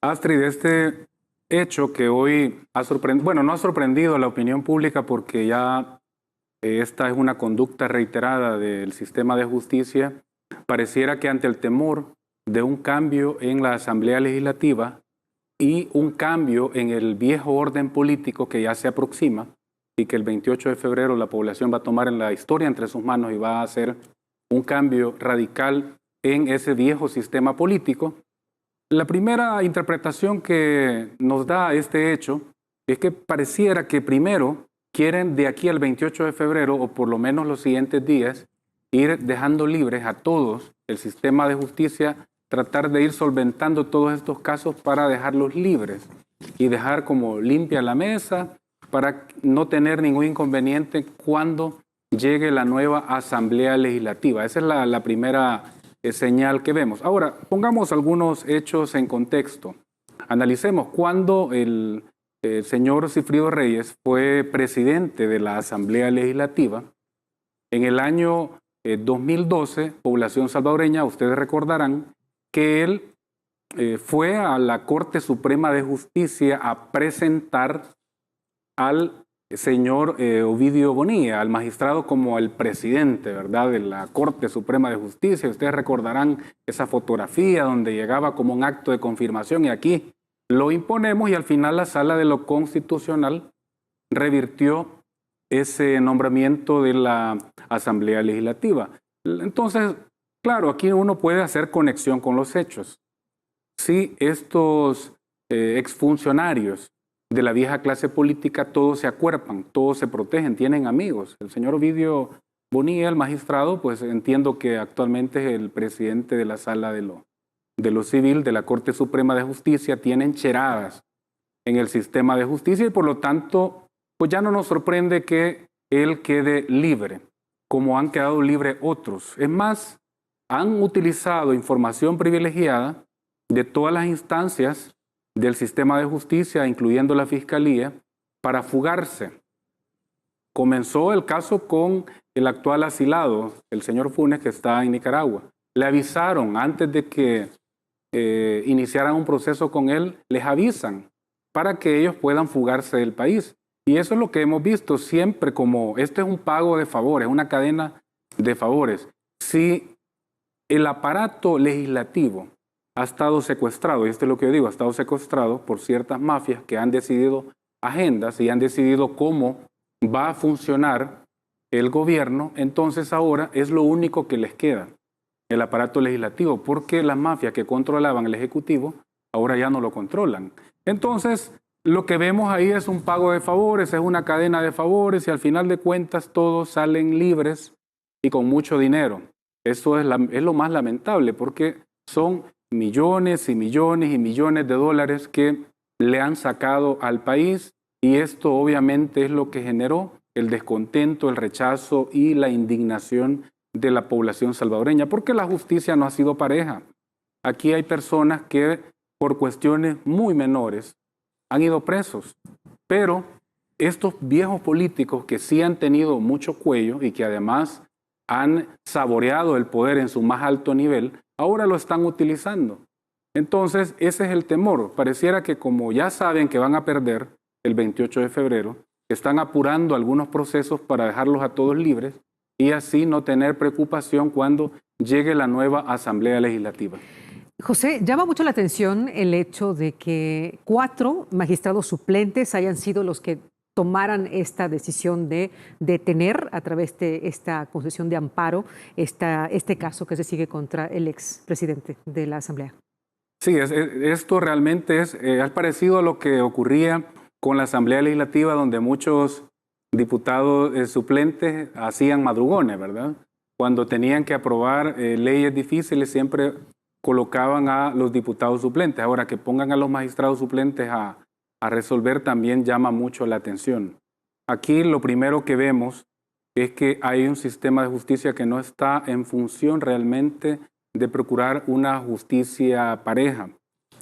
Astrid, este hecho que hoy ha sorprendido, bueno, no ha sorprendido a la opinión pública porque ya esta es una conducta reiterada del sistema de justicia, pareciera que ante el temor de un cambio en la Asamblea Legislativa y un cambio en el viejo orden político que ya se aproxima, y que el 28 de febrero la población va a tomar en la historia entre sus manos y va a hacer un cambio radical en ese viejo sistema político. La primera interpretación que nos da este hecho es que pareciera que primero quieren de aquí al 28 de febrero, o por lo menos los siguientes días, ir dejando libres a todos el sistema de justicia, tratar de ir solventando todos estos casos para dejarlos libres y dejar como limpia la mesa, para no tener ningún inconveniente cuando llegue la nueva Asamblea Legislativa. Esa es la primera señal que vemos. Ahora, pongamos algunos hechos en contexto. Analicemos cuando el señor Sigfrido Reyes fue presidente de la Asamblea Legislativa. En el año 2012, población salvadoreña, ustedes recordarán que él fue a la Corte Suprema de Justicia a presentar al señor Ovidio Bonilla, al magistrado, como el presidente, ¿verdad?, de la Corte Suprema de Justicia. Ustedes recordarán esa fotografía donde llegaba como un acto de confirmación y aquí lo imponemos, y al final la Sala de lo Constitucional revirtió ese nombramiento de la Asamblea Legislativa. Entonces, claro, aquí uno puede hacer conexión con los hechos. Si estos exfuncionarios de la vieja clase política todos se acuerpan, todos se protegen, tienen amigos. El señor Ovidio Bonilla, el magistrado, pues entiendo que actualmente es el presidente de la Sala de lo Civil de la Corte Suprema de Justicia, tienen cheradas en el sistema de justicia y por lo tanto, pues ya no nos sorprende que él quede libre, como han quedado libres otros. Es más, han utilizado información privilegiada de todas las instancias del sistema de justicia, incluyendo la Fiscalía, para fugarse. Comenzó el caso con el actual asilado, el señor Funes, que está en Nicaragua. Le avisaron antes de que iniciaran un proceso con él, les avisan para que ellos puedan fugarse del país. Y eso es lo que hemos visto siempre, como esto es un pago de favores, una cadena de favores. Si el aparato legislativo ha estado secuestrado, y esto es lo que yo digo, ha estado secuestrado por ciertas mafias que han decidido agendas y han decidido cómo va a funcionar el gobierno. Entonces ahora es lo único que les queda, el aparato legislativo, porque las mafias que controlaban el Ejecutivo ahora ya no lo controlan. Entonces, lo que vemos ahí es un pago de favores, es una cadena de favores y al final de cuentas todos salen libres y con mucho dinero. Eso es lo más lamentable porque son millones y millones y millones de dólares que le han sacado al país y esto obviamente es lo que generó el descontento, el rechazo y la indignación de la población salvadoreña, porque la justicia no ha sido pareja. Aquí hay personas que por cuestiones muy menores han ido presos, pero estos viejos políticos que sí han tenido mucho cuello y que además han saboreado el poder en su más alto nivel, ahora lo están utilizando. Entonces, ese es el temor. Pareciera que como ya saben que van a perder el 28 de febrero, están apurando algunos procesos para dejarlos a todos libres y así no tener preocupación cuando llegue la nueva Asamblea Legislativa. José, llama mucho la atención el hecho de que 4 magistrados suplentes hayan sido los que tomaran esta decisión de detener a través de esta concesión de amparo este caso que se sigue contra el expresidente de la Asamblea. Sí, esto realmente es parecido a lo que ocurría con la Asamblea Legislativa, donde muchos diputados suplentes hacían madrugones, ¿verdad? Cuando tenían que aprobar leyes difíciles, siempre colocaban a los diputados suplentes. Ahora, que pongan a los magistrados suplentes a resolver también llama mucho la atención. Aquí lo primero que vemos es que hay un sistema de justicia que no está en función realmente de procurar una justicia pareja.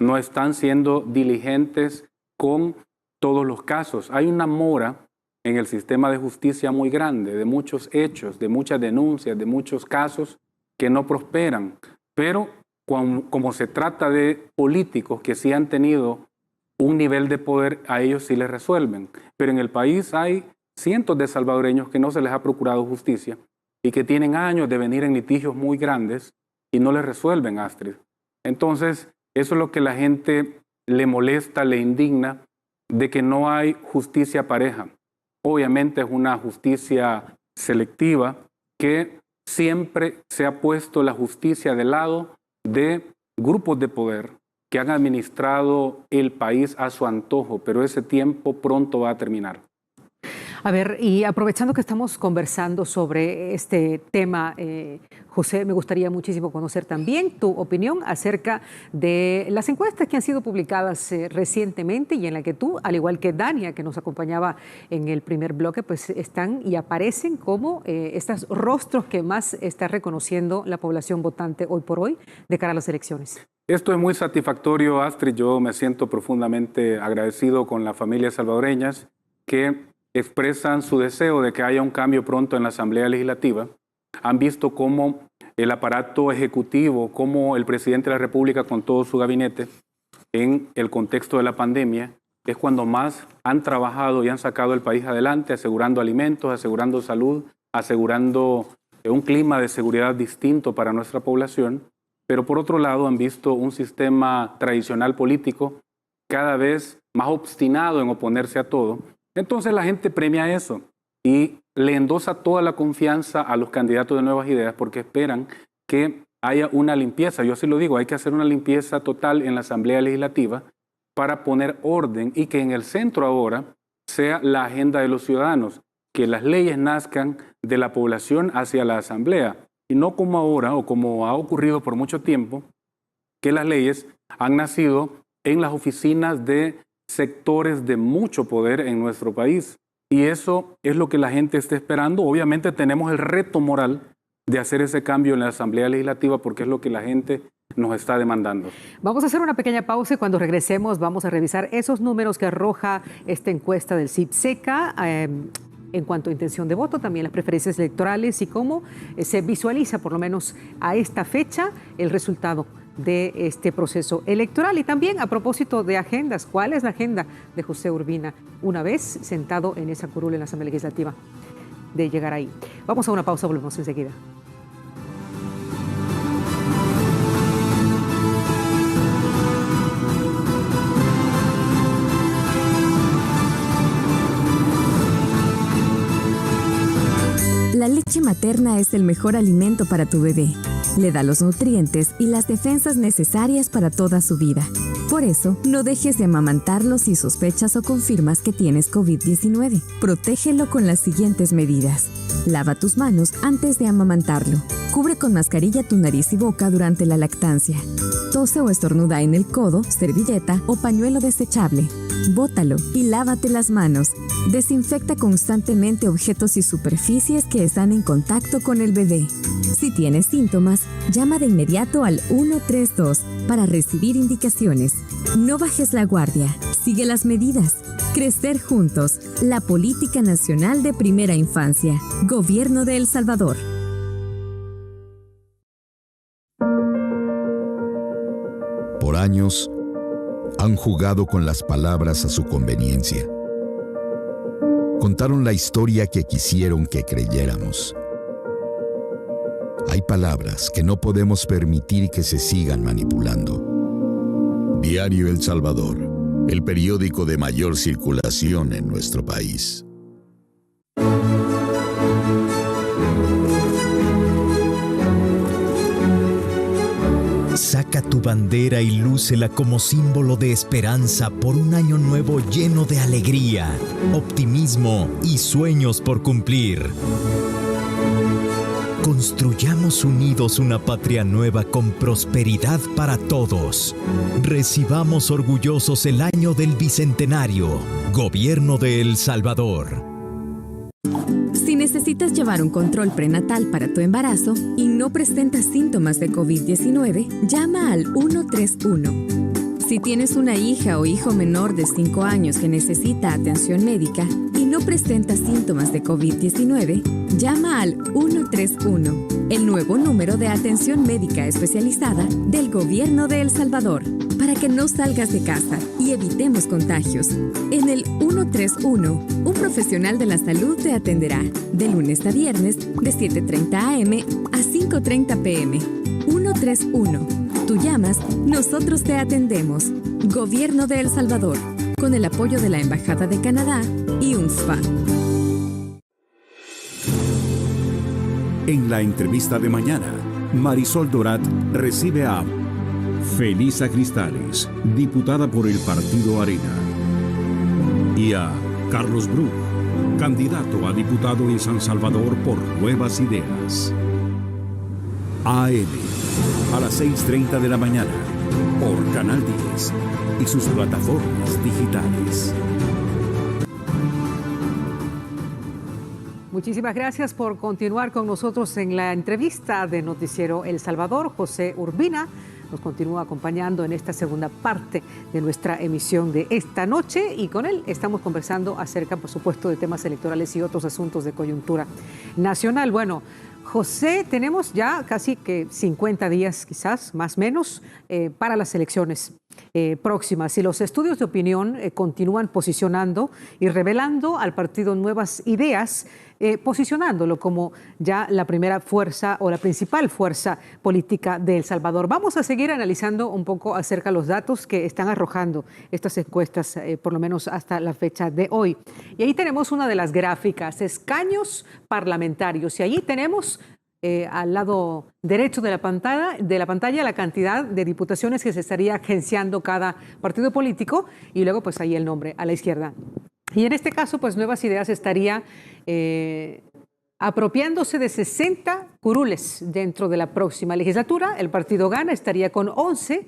No están siendo diligentes con todos los casos. Hay una mora en el sistema de justicia muy grande, de muchos hechos, de muchas denuncias, de muchos casos que no prosperan. Pero como se trata de políticos que sí han tenido un nivel de poder, a ellos sí les resuelven. Pero en el país hay cientos de salvadoreños que no se les ha procurado justicia y que tienen años de venir en litigios muy grandes y no les resuelven, Astrid. Entonces, eso es lo que la gente le molesta, le indigna, de que no hay justicia pareja. Obviamente es una justicia selectiva que siempre se ha puesto la justicia del lado de grupos de poder que han administrado el país a su antojo, pero ese tiempo pronto va a terminar. A ver, y aprovechando que estamos conversando sobre este tema, José, me gustaría muchísimo conocer también tu opinión acerca de las encuestas que han sido publicadas recientemente y en la que tú, al igual que Dania, que nos acompañaba en el primer bloque, pues están y aparecen como estos rostros que más está reconociendo la población votante hoy por hoy de cara a las elecciones. Esto es muy satisfactorio, Astrid. Yo me siento profundamente agradecido con las familias salvadoreñas que expresan su deseo de que haya un cambio pronto en la Asamblea Legislativa. Han visto cómo el aparato ejecutivo, cómo el presidente de la República con todo su gabinete, en el contexto de la pandemia, es cuando más han trabajado y han sacado el país adelante, asegurando alimentos, asegurando salud, asegurando un clima de seguridad distinto para nuestra población. Pero por otro lado han visto un sistema tradicional político cada vez más obstinado en oponerse a todo. Entonces la gente premia eso y le endosa toda la confianza a los candidatos de nuevas ideas porque esperan que haya una limpieza. Yo así lo digo, hay que hacer una limpieza total en la Asamblea Legislativa para poner orden y que en el centro ahora sea la agenda de los ciudadanos, que las leyes nazcan de la población hacia la Asamblea y no como ahora o como ha ocurrido por mucho tiempo, que las leyes han nacido en las oficinas de sectores de mucho poder en nuestro país. Y eso es lo que la gente está esperando. Obviamente tenemos el reto moral de hacer ese cambio en la Asamblea Legislativa porque es lo que la gente nos está demandando. Vamos a hacer una pequeña pausa y cuando regresemos vamos a revisar esos números que arroja esta encuesta del CIP-SECA en cuanto a intención de voto, también las preferencias electorales y cómo se visualiza por lo menos a esta fecha el resultado de este proceso electoral. Y también a propósito de agendas, ¿cuál es la agenda de José Urbina una vez sentado en esa curul en la Asamblea Legislativa de llegar ahí? Vamos a una pausa, volvemos enseguida. La leche materna es el mejor alimento para tu bebé. Le da los nutrientes y las defensas necesarias para toda su vida. Por eso, no dejes de amamantarlo si sospechas o confirmas que tienes COVID-19. Protégelo con las siguientes medidas. Lava tus manos antes de amamantarlo. Cubre con mascarilla tu nariz y boca durante la lactancia. Tose o estornuda en el codo, servilleta o pañuelo desechable. Bótalo y lávate las manos. Desinfecta constantemente objetos y superficies que están en contacto con el bebé. Si tienes síntomas, llama de inmediato al 132 para recibir indicaciones. No bajes la guardia. Sigue las medidas. Crecer juntos. La Política Nacional de Primera Infancia. Gobierno de El Salvador. Por años, han jugado con las palabras a su conveniencia. Contaron la historia que quisieron que creyéramos. Hay palabras que no podemos permitir que se sigan manipulando. Diario El Salvador, el periódico de mayor circulación en nuestro país. Saca tu bandera y lúcela como símbolo de esperanza por un año nuevo lleno de alegría, optimismo y sueños por cumplir. Construyamos unidos una patria nueva con prosperidad para todos. Recibamos orgullosos el año del Bicentenario. Gobierno de El Salvador. Si necesitas llevar un control prenatal para tu embarazo y no presentas síntomas de COVID-19, llama al 131. Si tienes una hija o hijo menor de 5 años que necesita atención médica y no presenta síntomas de COVID-19, llama al 131, el nuevo número de atención médica especializada del Gobierno de El Salvador, para que no salgas de casa y evitemos contagios. En el 131, un profesional de la salud te atenderá de lunes a viernes de 7:30 a.m. a 5:30 p.m. 131. Tú llamas, nosotros te atendemos. Gobierno de El Salvador, con el apoyo de la Embajada de Canadá y UNSPA. En la entrevista de mañana, Marisol Dorat recibe a Felisa Cristales, diputada por el Partido Arena, y a Carlos Bruch, candidato a diputado en San Salvador por Nuevas Ideas. AM, a las 6:30 de la mañana, por Canal 10 y sus plataformas digitales. Muchísimas gracias por continuar con nosotros en la entrevista de Noticiero El Salvador. José Urbina nos continúa acompañando en esta segunda parte de nuestra emisión de esta noche y con él estamos conversando acerca, por supuesto, de temas electorales y otros asuntos de coyuntura nacional. Bueno, José, tenemos ya casi que 50 días, quizás más o menos, para las elecciones próximas. Y los estudios de opinión continúan posicionando y revelando al partido Nuevas Ideas, posicionándolo como ya la primera fuerza o la principal fuerza política de El Salvador. Vamos a seguir analizando un poco acerca de los datos que están arrojando estas encuestas, por lo menos hasta la fecha de hoy. Y ahí tenemos una de las gráficas, escaños parlamentarios. Y allí tenemos al lado derecho de la pantalla la cantidad de diputaciones que se estaría agenciando cada partido político y luego pues ahí el nombre a la izquierda. Y en este caso pues Nuevas Ideas estaría apropiándose de 60 curules dentro de la próxima legislatura. El partido Gana estaría con 11.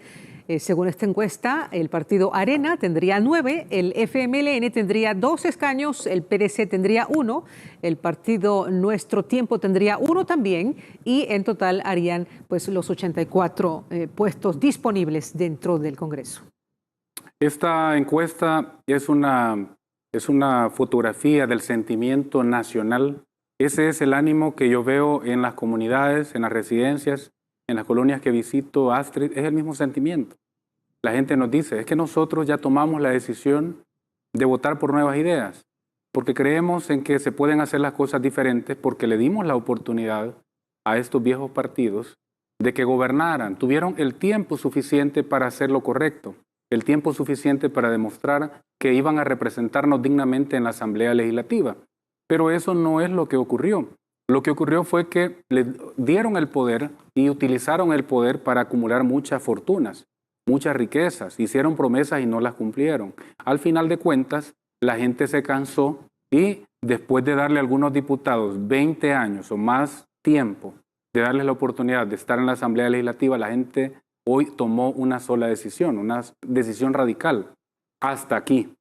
Según esta encuesta, el partido Arena tendría 9, el FMLN tendría 2 escaños, el PDC tendría 1, el partido Nuestro Tiempo tendría 1 también y en total harían pues los 84 puestos disponibles dentro del Congreso. Esta encuesta es una fotografía del sentimiento nacional. Ese es el ánimo que yo veo en las comunidades, en las residencias, en las colonias que visito, Astrid, es el mismo sentimiento. La gente nos dice, es que nosotros ya tomamos la decisión de votar por Nuevas Ideas, porque creemos en que se pueden hacer las cosas diferentes, porque le dimos la oportunidad a estos viejos partidos de que gobernaran. Tuvieron el tiempo suficiente para hacer lo correcto, el tiempo suficiente para demostrar que iban a representarnos dignamente en la Asamblea Legislativa. Pero eso no es lo que ocurrió. Lo que ocurrió fue que le dieron el poder y utilizaron el poder para acumular muchas fortunas, muchas riquezas, hicieron promesas y no las cumplieron. Al final de cuentas, la gente se cansó y después de darle a algunos diputados 20 años o más tiempo de darles la oportunidad de estar en la Asamblea Legislativa, la gente hoy tomó una sola decisión, una decisión radical. Hasta aquí.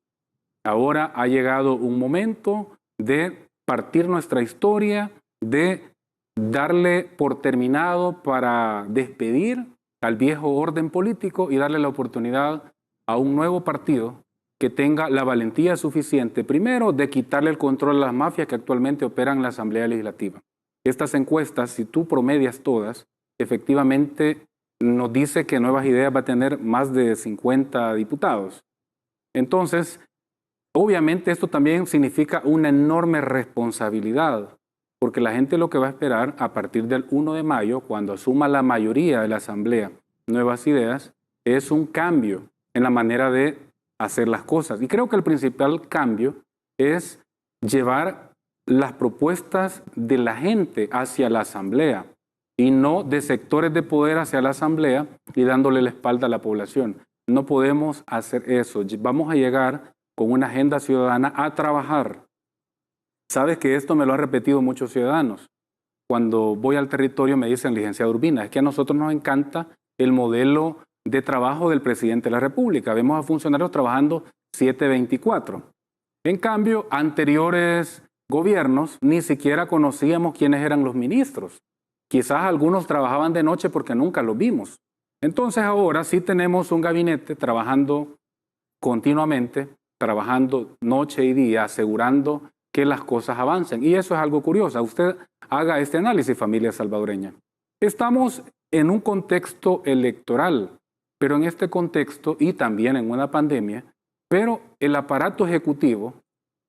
Ahora ha llegado un momento de partir nuestra historia, de darle por terminado para despedir al viejo orden político y darle la oportunidad a un nuevo partido que tenga la valentía suficiente, primero, de quitarle el control a las mafias que actualmente operan en la Asamblea Legislativa. Estas encuestas, si tú promedias todas, efectivamente nos dice que Nuevas Ideas va a tener más de 50 diputados. Entonces, obviamente esto también significa una enorme responsabilidad, porque la gente lo que va a esperar a partir del 1 de mayo, cuando asuma la mayoría de la Asamblea Nuevas Ideas, es un cambio en la manera de hacer las cosas. Y creo que el principal cambio es llevar las propuestas de la gente hacia la Asamblea y no de sectores de poder hacia la Asamblea y dándole la espalda a la población. No podemos hacer eso. Vamos a llegar con una agenda ciudadana a trabajar. Sabes que esto me lo han repetido muchos ciudadanos. Cuando voy al territorio me dicen, licenciado Urbina, es que a nosotros nos encanta el modelo de trabajo del presidente de la República. Vemos a funcionarios trabajando 7/24. En cambio, anteriores gobiernos ni siquiera conocíamos quiénes eran los ministros. Quizás algunos trabajaban de noche porque nunca los vimos. Entonces ahora sí tenemos un gabinete trabajando continuamente, trabajando noche y día, asegurando que las cosas avancen. Y eso es algo curioso. Usted haga este análisis, familia salvadoreña. Estamos en un contexto electoral, pero en este contexto y también en una pandemia, pero el aparato ejecutivo,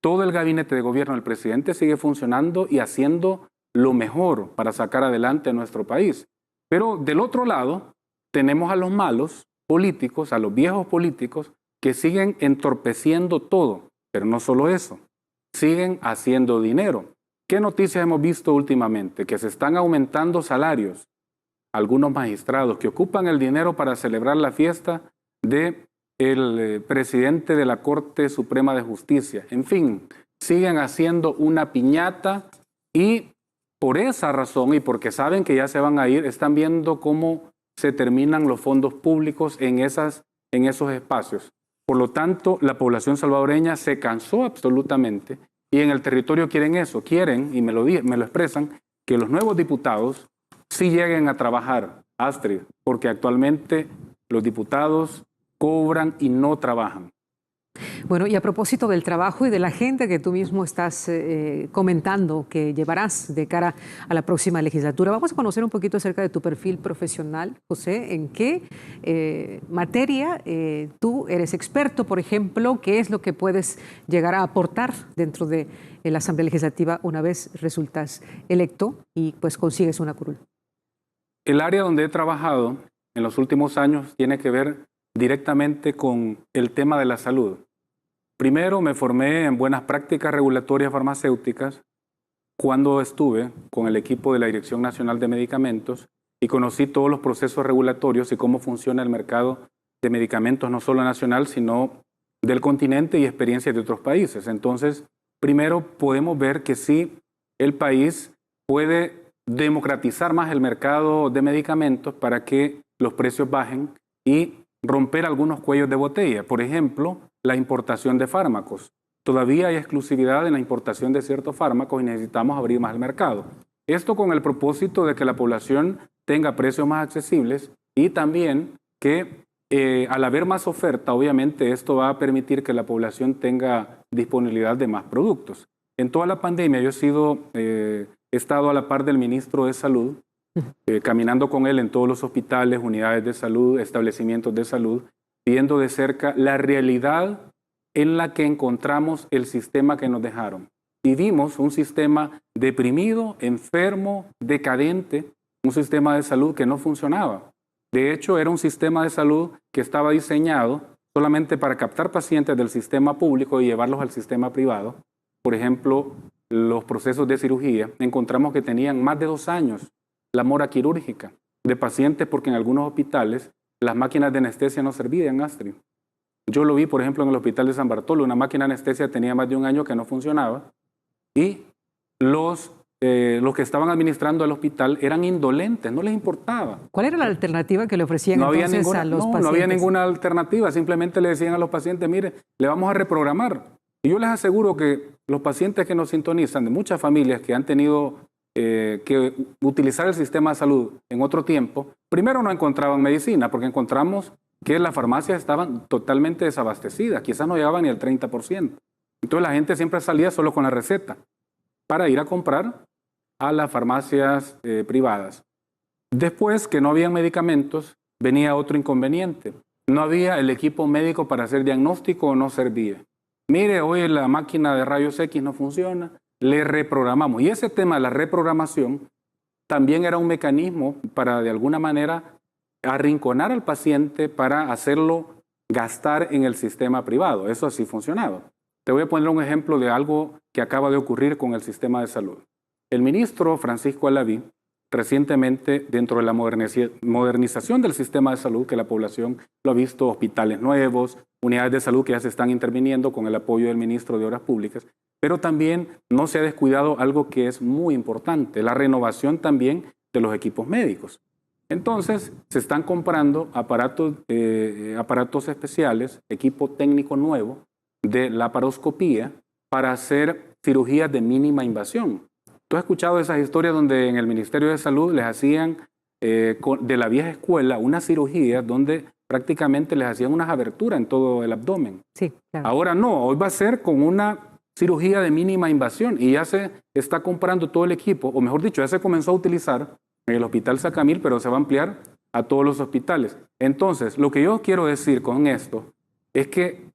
todo el gabinete de gobierno del presidente sigue funcionando y haciendo lo mejor para sacar adelante a nuestro país. Pero del otro lado, tenemos a los malos políticos, a los viejos políticos, que siguen entorpeciendo todo. Pero no solo eso, siguen haciendo dinero. ¿Qué noticias hemos visto últimamente? Que se están aumentando salarios. Algunos magistrados que ocupan el dinero para celebrar la fiesta del presidente de la Corte Suprema de Justicia. En fin, siguen haciendo una piñata y por esa razón y porque saben que ya se van a ir, están viendo cómo se terminan los fondos públicos en esos espacios. Por lo tanto, la población salvadoreña se cansó absolutamente y en el territorio quieren eso, quieren, y me lo expresan, que los nuevos diputados sí lleguen a trabajar, Astrid, porque actualmente los diputados cobran y no trabajan. Bueno, y a propósito del trabajo y de la agenda que tú mismo estás comentando que llevarás de cara a la próxima legislatura, vamos a conocer un poquito acerca de tu perfil profesional, José. ¿En qué materia tú eres experto, por ejemplo? ¿Qué es lo que puedes llegar a aportar dentro de la Asamblea Legislativa una vez resultas electo y pues consigues una curul? El área donde he trabajado en los últimos años tiene que ver directamente con el tema de la salud. Primero me formé en buenas prácticas regulatorias farmacéuticas cuando estuve con el equipo de la Dirección Nacional de Medicamentos y conocí todos los procesos regulatorios y cómo funciona el mercado de medicamentos, no solo nacional, sino del continente y experiencias de otros países. Entonces, primero podemos ver que sí, el país puede democratizar más el mercado de medicamentos para que los precios bajen y romper algunos cuellos de botella. Por ejemplo, la importación de fármacos. Todavía hay exclusividad en la importación de ciertos fármacos y necesitamos abrir más el mercado. Esto con el propósito de que la población tenga precios más accesibles y también que al haber más oferta, obviamente esto va a permitir que la población tenga disponibilidad de más productos. En toda la pandemia yo he estado a la par del ministro de Salud, caminando con él en todos los hospitales, unidades de salud, establecimientos de salud, viendo de cerca la realidad en la que encontramos el sistema que nos dejaron. Y vimos un sistema deprimido, enfermo, decadente, un sistema de salud que no funcionaba. De hecho, era un sistema de salud que estaba diseñado solamente para captar pacientes del sistema público y llevarlos al sistema privado. Por ejemplo, los procesos de cirugía, encontramos que tenían más de 2 años la mora quirúrgica de pacientes porque en algunos hospitales las máquinas de anestesia no servían, Astrid. Yo lo vi, por ejemplo, en el hospital de San Bartolo, una máquina de anestesia tenía más de 1 año que no funcionaba y los que estaban administrando el hospital eran indolentes, no les importaba. ¿Cuál era la alternativa que le ofrecían No había entonces ninguna, a los pacientes? no había ninguna alternativa, simplemente le decían a los pacientes, mire, le vamos a reprogramar. Y yo les aseguro que los pacientes que nos sintonizan, de muchas familias que han tenido que utilizar el sistema de salud en otro tiempo, primero no encontraban medicina, porque encontramos que las farmacias estaban totalmente desabastecidas, quizás no llegaban ni al 30%. Entonces la gente siempre salía solo con la receta para ir a comprar a las farmacias privadas. Después que no había medicamentos, venía otro inconveniente. No había el equipo médico para hacer diagnóstico o no servía. Mire, hoy la máquina de rayos X no funciona, le reprogramamos. Y ese tema de la reprogramación también era un mecanismo para, de alguna manera, arrinconar al paciente para hacerlo gastar en el sistema privado. Eso así funcionaba. Te voy a poner un ejemplo de algo que acaba de ocurrir con el sistema de salud. El ministro Francisco Alaví, recientemente, dentro de la modernización del sistema de salud, que la población lo ha visto, hospitales nuevos, unidades de salud que ya se están interviniendo con el apoyo del ministro de Obras Públicas, pero también no se ha descuidado algo que es muy importante, la renovación también de los equipos médicos. Entonces, se están comprando aparatos especiales, equipo técnico nuevo de laparoscopía para hacer cirugías de mínima invasión. Tú has escuchado esas historias donde en el Ministerio de Salud les hacían de la vieja escuela una cirugía donde prácticamente les hacían unas aberturas en todo el abdomen. Sí, claro. Ahora no, hoy va a ser con una cirugía de mínima invasión y ya se está comprando todo el equipo, o mejor dicho, ya se comenzó a utilizar en el Hospital Sacamil, pero se va a ampliar a todos los hospitales. Entonces, lo que yo quiero decir con esto es que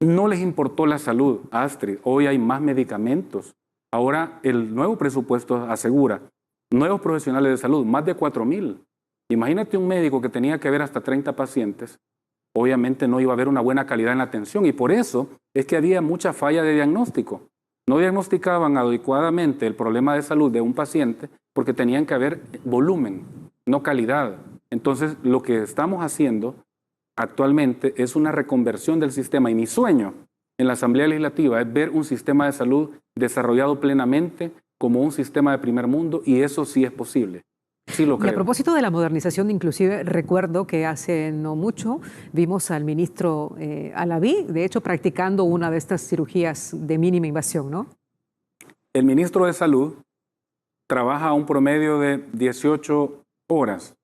no les importó la salud, Astrid. Hoy hay más medicamentos. Ahora el nuevo presupuesto asegura nuevos profesionales de salud, más de 4,000. Imagínate un médico que tenía que ver hasta 30 pacientes. Obviamente no iba a haber una buena calidad en la atención y por eso es que había mucha falla de diagnóstico. No diagnosticaban adecuadamente el problema de salud de un paciente porque tenían que haber volumen, no calidad. Entonces, lo que estamos haciendo actualmente es una reconversión del sistema y mi sueño en la Asamblea Legislativa es ver un sistema de salud desarrollado plenamente como un sistema de primer mundo y eso sí es posible. Sí lo creo. Y a propósito de la modernización, inclusive recuerdo que hace no mucho vimos al ministro Alaví, de hecho, practicando una de estas cirugías de mínima invasión, ¿no? El ministro de Salud trabaja a un promedio de 18 horas,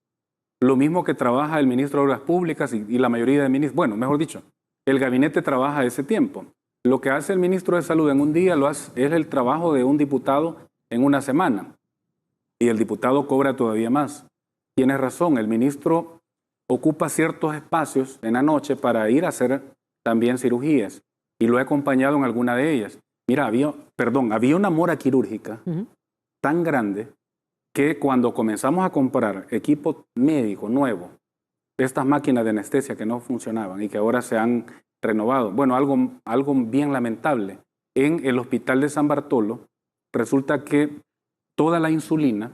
lo mismo que trabaja el ministro de Obras Públicas y la mayoría de ministros, bueno, mejor dicho, el gabinete trabaja ese tiempo. Lo que hace el ministro de Salud en un día es el trabajo de un diputado en una semana. Y el diputado cobra todavía más. Tienes razón, el ministro ocupa ciertos espacios en la noche para ir a hacer también cirugías. Y lo he acompañado en alguna de ellas. Mira, había una mora quirúrgica tan grande que cuando comenzamos a comprar equipo médico nuevo, estas máquinas de anestesia que no funcionaban y que ahora se han renovado. Bueno, algo bien lamentable. En el hospital de San Bartolo resulta que toda la insulina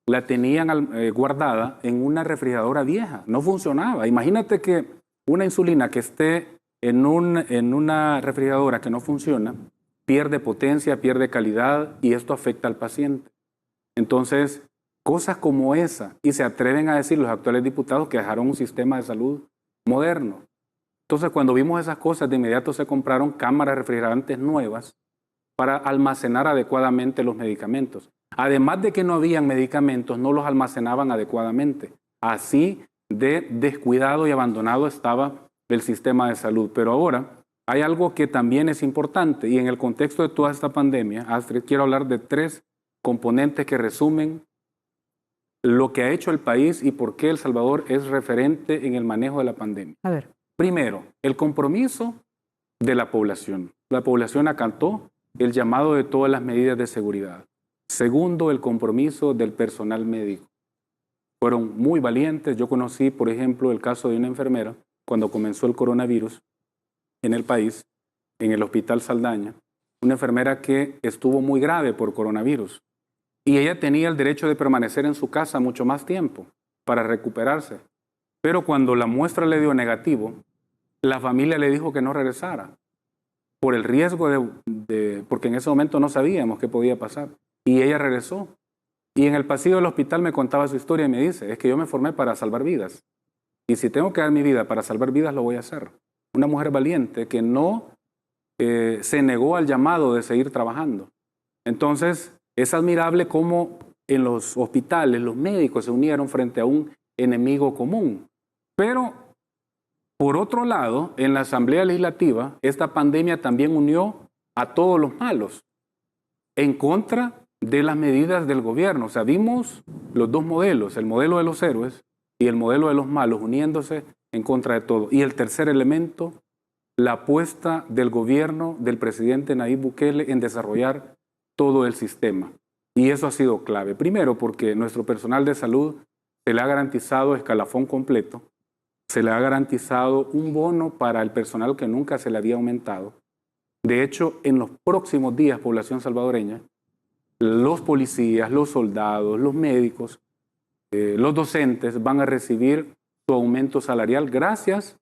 la tenían guardada en una refrigeradora vieja. No funcionaba. Imagínate que una insulina que esté en una refrigeradora que no funciona, pierde potencia, pierde calidad y esto afecta al paciente. Entonces, cosas como esa, y se atreven a decir los actuales diputados que dejaron un sistema de salud moderno. Entonces, cuando vimos esas cosas, de inmediato se compraron cámaras refrigerantes nuevas para almacenar adecuadamente los medicamentos. Además de que no habían medicamentos, no los almacenaban adecuadamente. Así de descuidado y abandonado estaba el sistema de salud. Pero ahora hay algo que también es importante y en el contexto de toda esta pandemia, Astrid, quiero hablar de 3 componentes que resumen lo que ha hecho el país y por qué El Salvador es referente en el manejo de la pandemia. A ver. Primero, el compromiso de la población. La población acató el llamado de todas las medidas de seguridad. Segundo, el compromiso del personal médico. Fueron muy valientes. Yo conocí, por ejemplo, el caso de una enfermera cuando comenzó el coronavirus en el país, en el Hospital Saldaña, una enfermera que estuvo muy grave por coronavirus. Y ella tenía el derecho de permanecer en su casa mucho más tiempo para recuperarse. Pero cuando la muestra le dio negativo, la familia le dijo que no regresara por el riesgo porque en ese momento no sabíamos qué podía pasar. Y ella regresó. Y en el pasillo del hospital me contaba su historia y me dice, es que yo me formé para salvar vidas. Y si tengo que dar mi vida para salvar vidas, lo voy a hacer. Una mujer valiente que no se negó al llamado de seguir trabajando. Entonces, es admirable cómo en los hospitales los médicos se unieron frente a un enemigo común. Pero, por otro lado, en la Asamblea Legislativa, esta pandemia también unió a todos los malos en contra de las medidas del gobierno. O sea, vimos los dos modelos, el modelo de los héroes y el modelo de los malos uniéndose en contra de todo. Y el tercer elemento, la apuesta del gobierno del presidente Nayib Bukele en desarrollar todo el sistema. Y eso ha sido clave. Primero, porque nuestro personal de salud se le ha garantizado escalafón completo, se le ha garantizado un bono para el personal que nunca se le había aumentado. De hecho, en los próximos días, población salvadoreña, los policías, los soldados, los médicos, los docentes van a recibir su aumento salarial gracias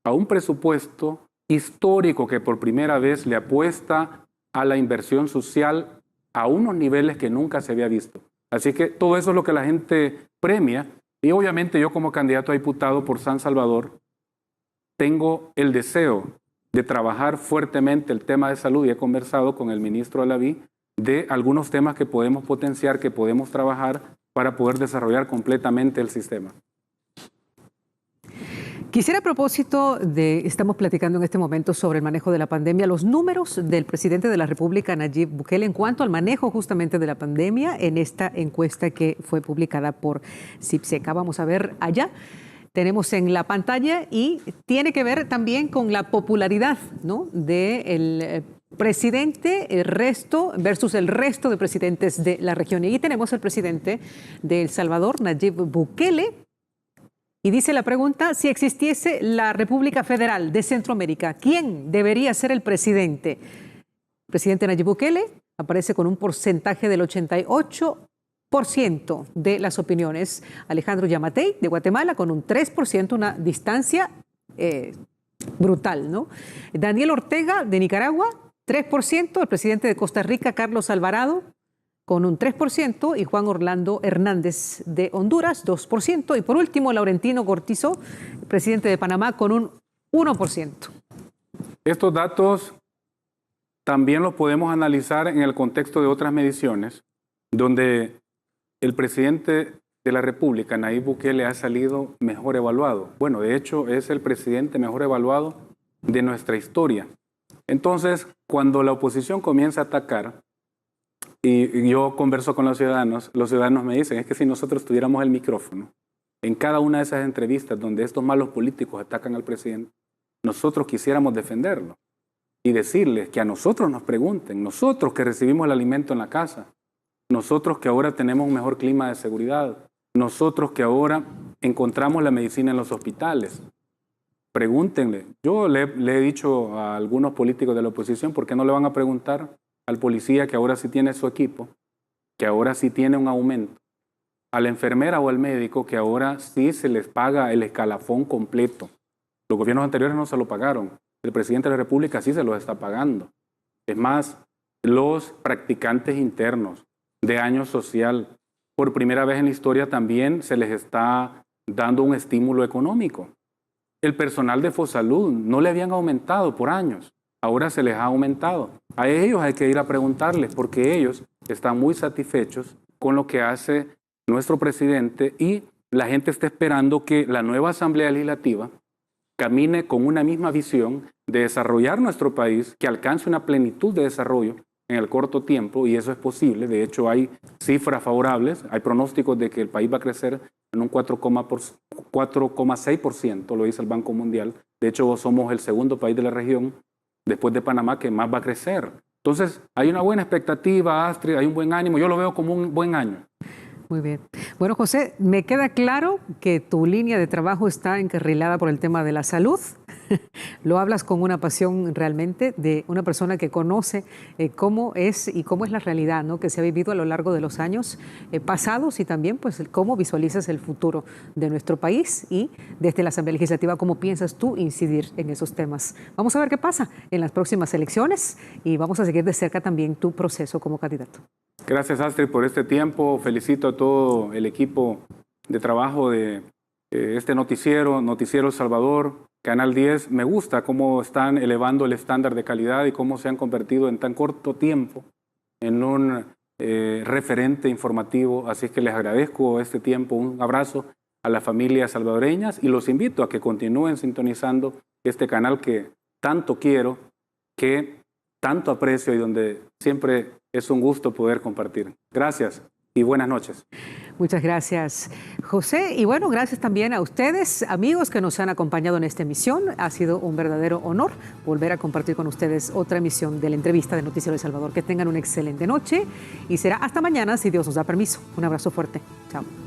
a un presupuesto histórico que por primera vez le apuesta a la inversión social a unos niveles que nunca se había visto. Así que todo eso es lo que la gente premia. Y obviamente yo como candidato a diputado por San Salvador tengo el deseo de trabajar fuertemente el tema de salud y he conversado con el ministro Alaví de algunos temas que podemos potenciar, que podemos trabajar para poder desarrollar completamente el sistema. Quisiera a propósito estamos platicando en este momento sobre el manejo de la pandemia, los números del presidente de la República, Nayib Bukele, en cuanto al manejo justamente de la pandemia en esta encuesta que fue publicada por CIPSECA. Vamos a ver allá. Tenemos en la pantalla y tiene que ver también con la popularidad, ¿no?, del presidente, el resto versus el resto de presidentes de la región. Y ahí tenemos el presidente de El Salvador, Nayib Bukele. Y dice la pregunta, si existiese la República Federal de Centroamérica, ¿quién debería ser el presidente? El presidente Nayib Bukele aparece con un porcentaje del 88% de las opiniones. Alejandro Yamatei, de Guatemala, con un 3%, una distancia brutal, ¿no? Daniel Ortega, de Nicaragua, 3%. El presidente de Costa Rica, Carlos Alvarado, con un 3%, y Juan Orlando Hernández de Honduras, 2%. Y por último, Laurentino Cortizo, presidente de Panamá, con un 1%. Estos datos también los podemos analizar en el contexto de otras mediciones, donde el presidente de la República, Nayib Bukele, ha salido mejor evaluado. Bueno, de hecho, es el presidente mejor evaluado de nuestra historia. Entonces, cuando la oposición comienza a atacar, y yo converso con los ciudadanos me dicen, es que si nosotros tuviéramos el micrófono, en cada una de esas entrevistas donde estos malos políticos atacan al presidente, nosotros quisiéramos defenderlo y decirles que a nosotros nos pregunten, nosotros que recibimos el alimento en la casa, nosotros que ahora tenemos un mejor clima de seguridad, nosotros que ahora encontramos la medicina en los hospitales. Pregúntenle. Yo le he dicho a algunos políticos de la oposición, ¿por qué no le van a preguntar al policía que ahora sí tiene su equipo, que ahora sí tiene un aumento, a la enfermera o al médico que ahora sí se les paga el escalafón completo? Los gobiernos anteriores no se lo pagaron. El presidente de la República sí se lo está pagando. Es más, los practicantes internos de año social, por primera vez en la historia también se les está dando un estímulo económico. El personal de Fosalud no le habían aumentado por años. Ahora se les ha aumentado. A ellos hay que ir a preguntarles porque ellos están muy satisfechos con lo que hace nuestro presidente y la gente está esperando que la nueva Asamblea Legislativa camine con una misma visión de desarrollar nuestro país, que alcance una plenitud de desarrollo en el corto tiempo, y eso es posible. De hecho, hay cifras favorables, hay pronósticos de que el país va a crecer en un 4,6%, lo dice el Banco Mundial. De hecho, somos el segundo país de la región, después de Panamá, que más va a crecer. Entonces, hay una buena expectativa, Astrid, hay un buen ánimo. Yo lo veo como un buen año. Muy bien. Bueno, José, me queda claro que tu línea de trabajo está encarrilada por el tema de la salud. Lo hablas con una pasión realmente de una persona que conoce cómo es y cómo es la realidad, ¿no?, que se ha vivido a lo largo de los años pasados, y también pues cómo visualizas el futuro de nuestro país, y desde la Asamblea Legislativa cómo piensas tú incidir en esos temas. Vamos a ver qué pasa en las próximas elecciones y vamos a seguir de cerca también tu proceso como candidato. Gracias, Astrid, por este tiempo. Felicito a todo el equipo de trabajo de este Noticiero El Salvador, Canal 10. Me gusta cómo están elevando el estándar de calidad y cómo se han convertido en tan corto tiempo en un referente informativo. Así que les agradezco este tiempo. Un abrazo a las familias salvadoreñas y los invito a que continúen sintonizando este canal que tanto quiero, que tanto aprecio y donde siempre es un gusto poder compartir. Gracias y buenas noches. Muchas gracias, José. Y bueno, gracias también a ustedes, amigos, que nos han acompañado en esta emisión. Ha sido un verdadero honor volver a compartir con ustedes otra emisión de la entrevista de Noticiero El Salvador. Que tengan una excelente noche y será hasta mañana, si Dios nos da permiso. Un abrazo fuerte. Chao.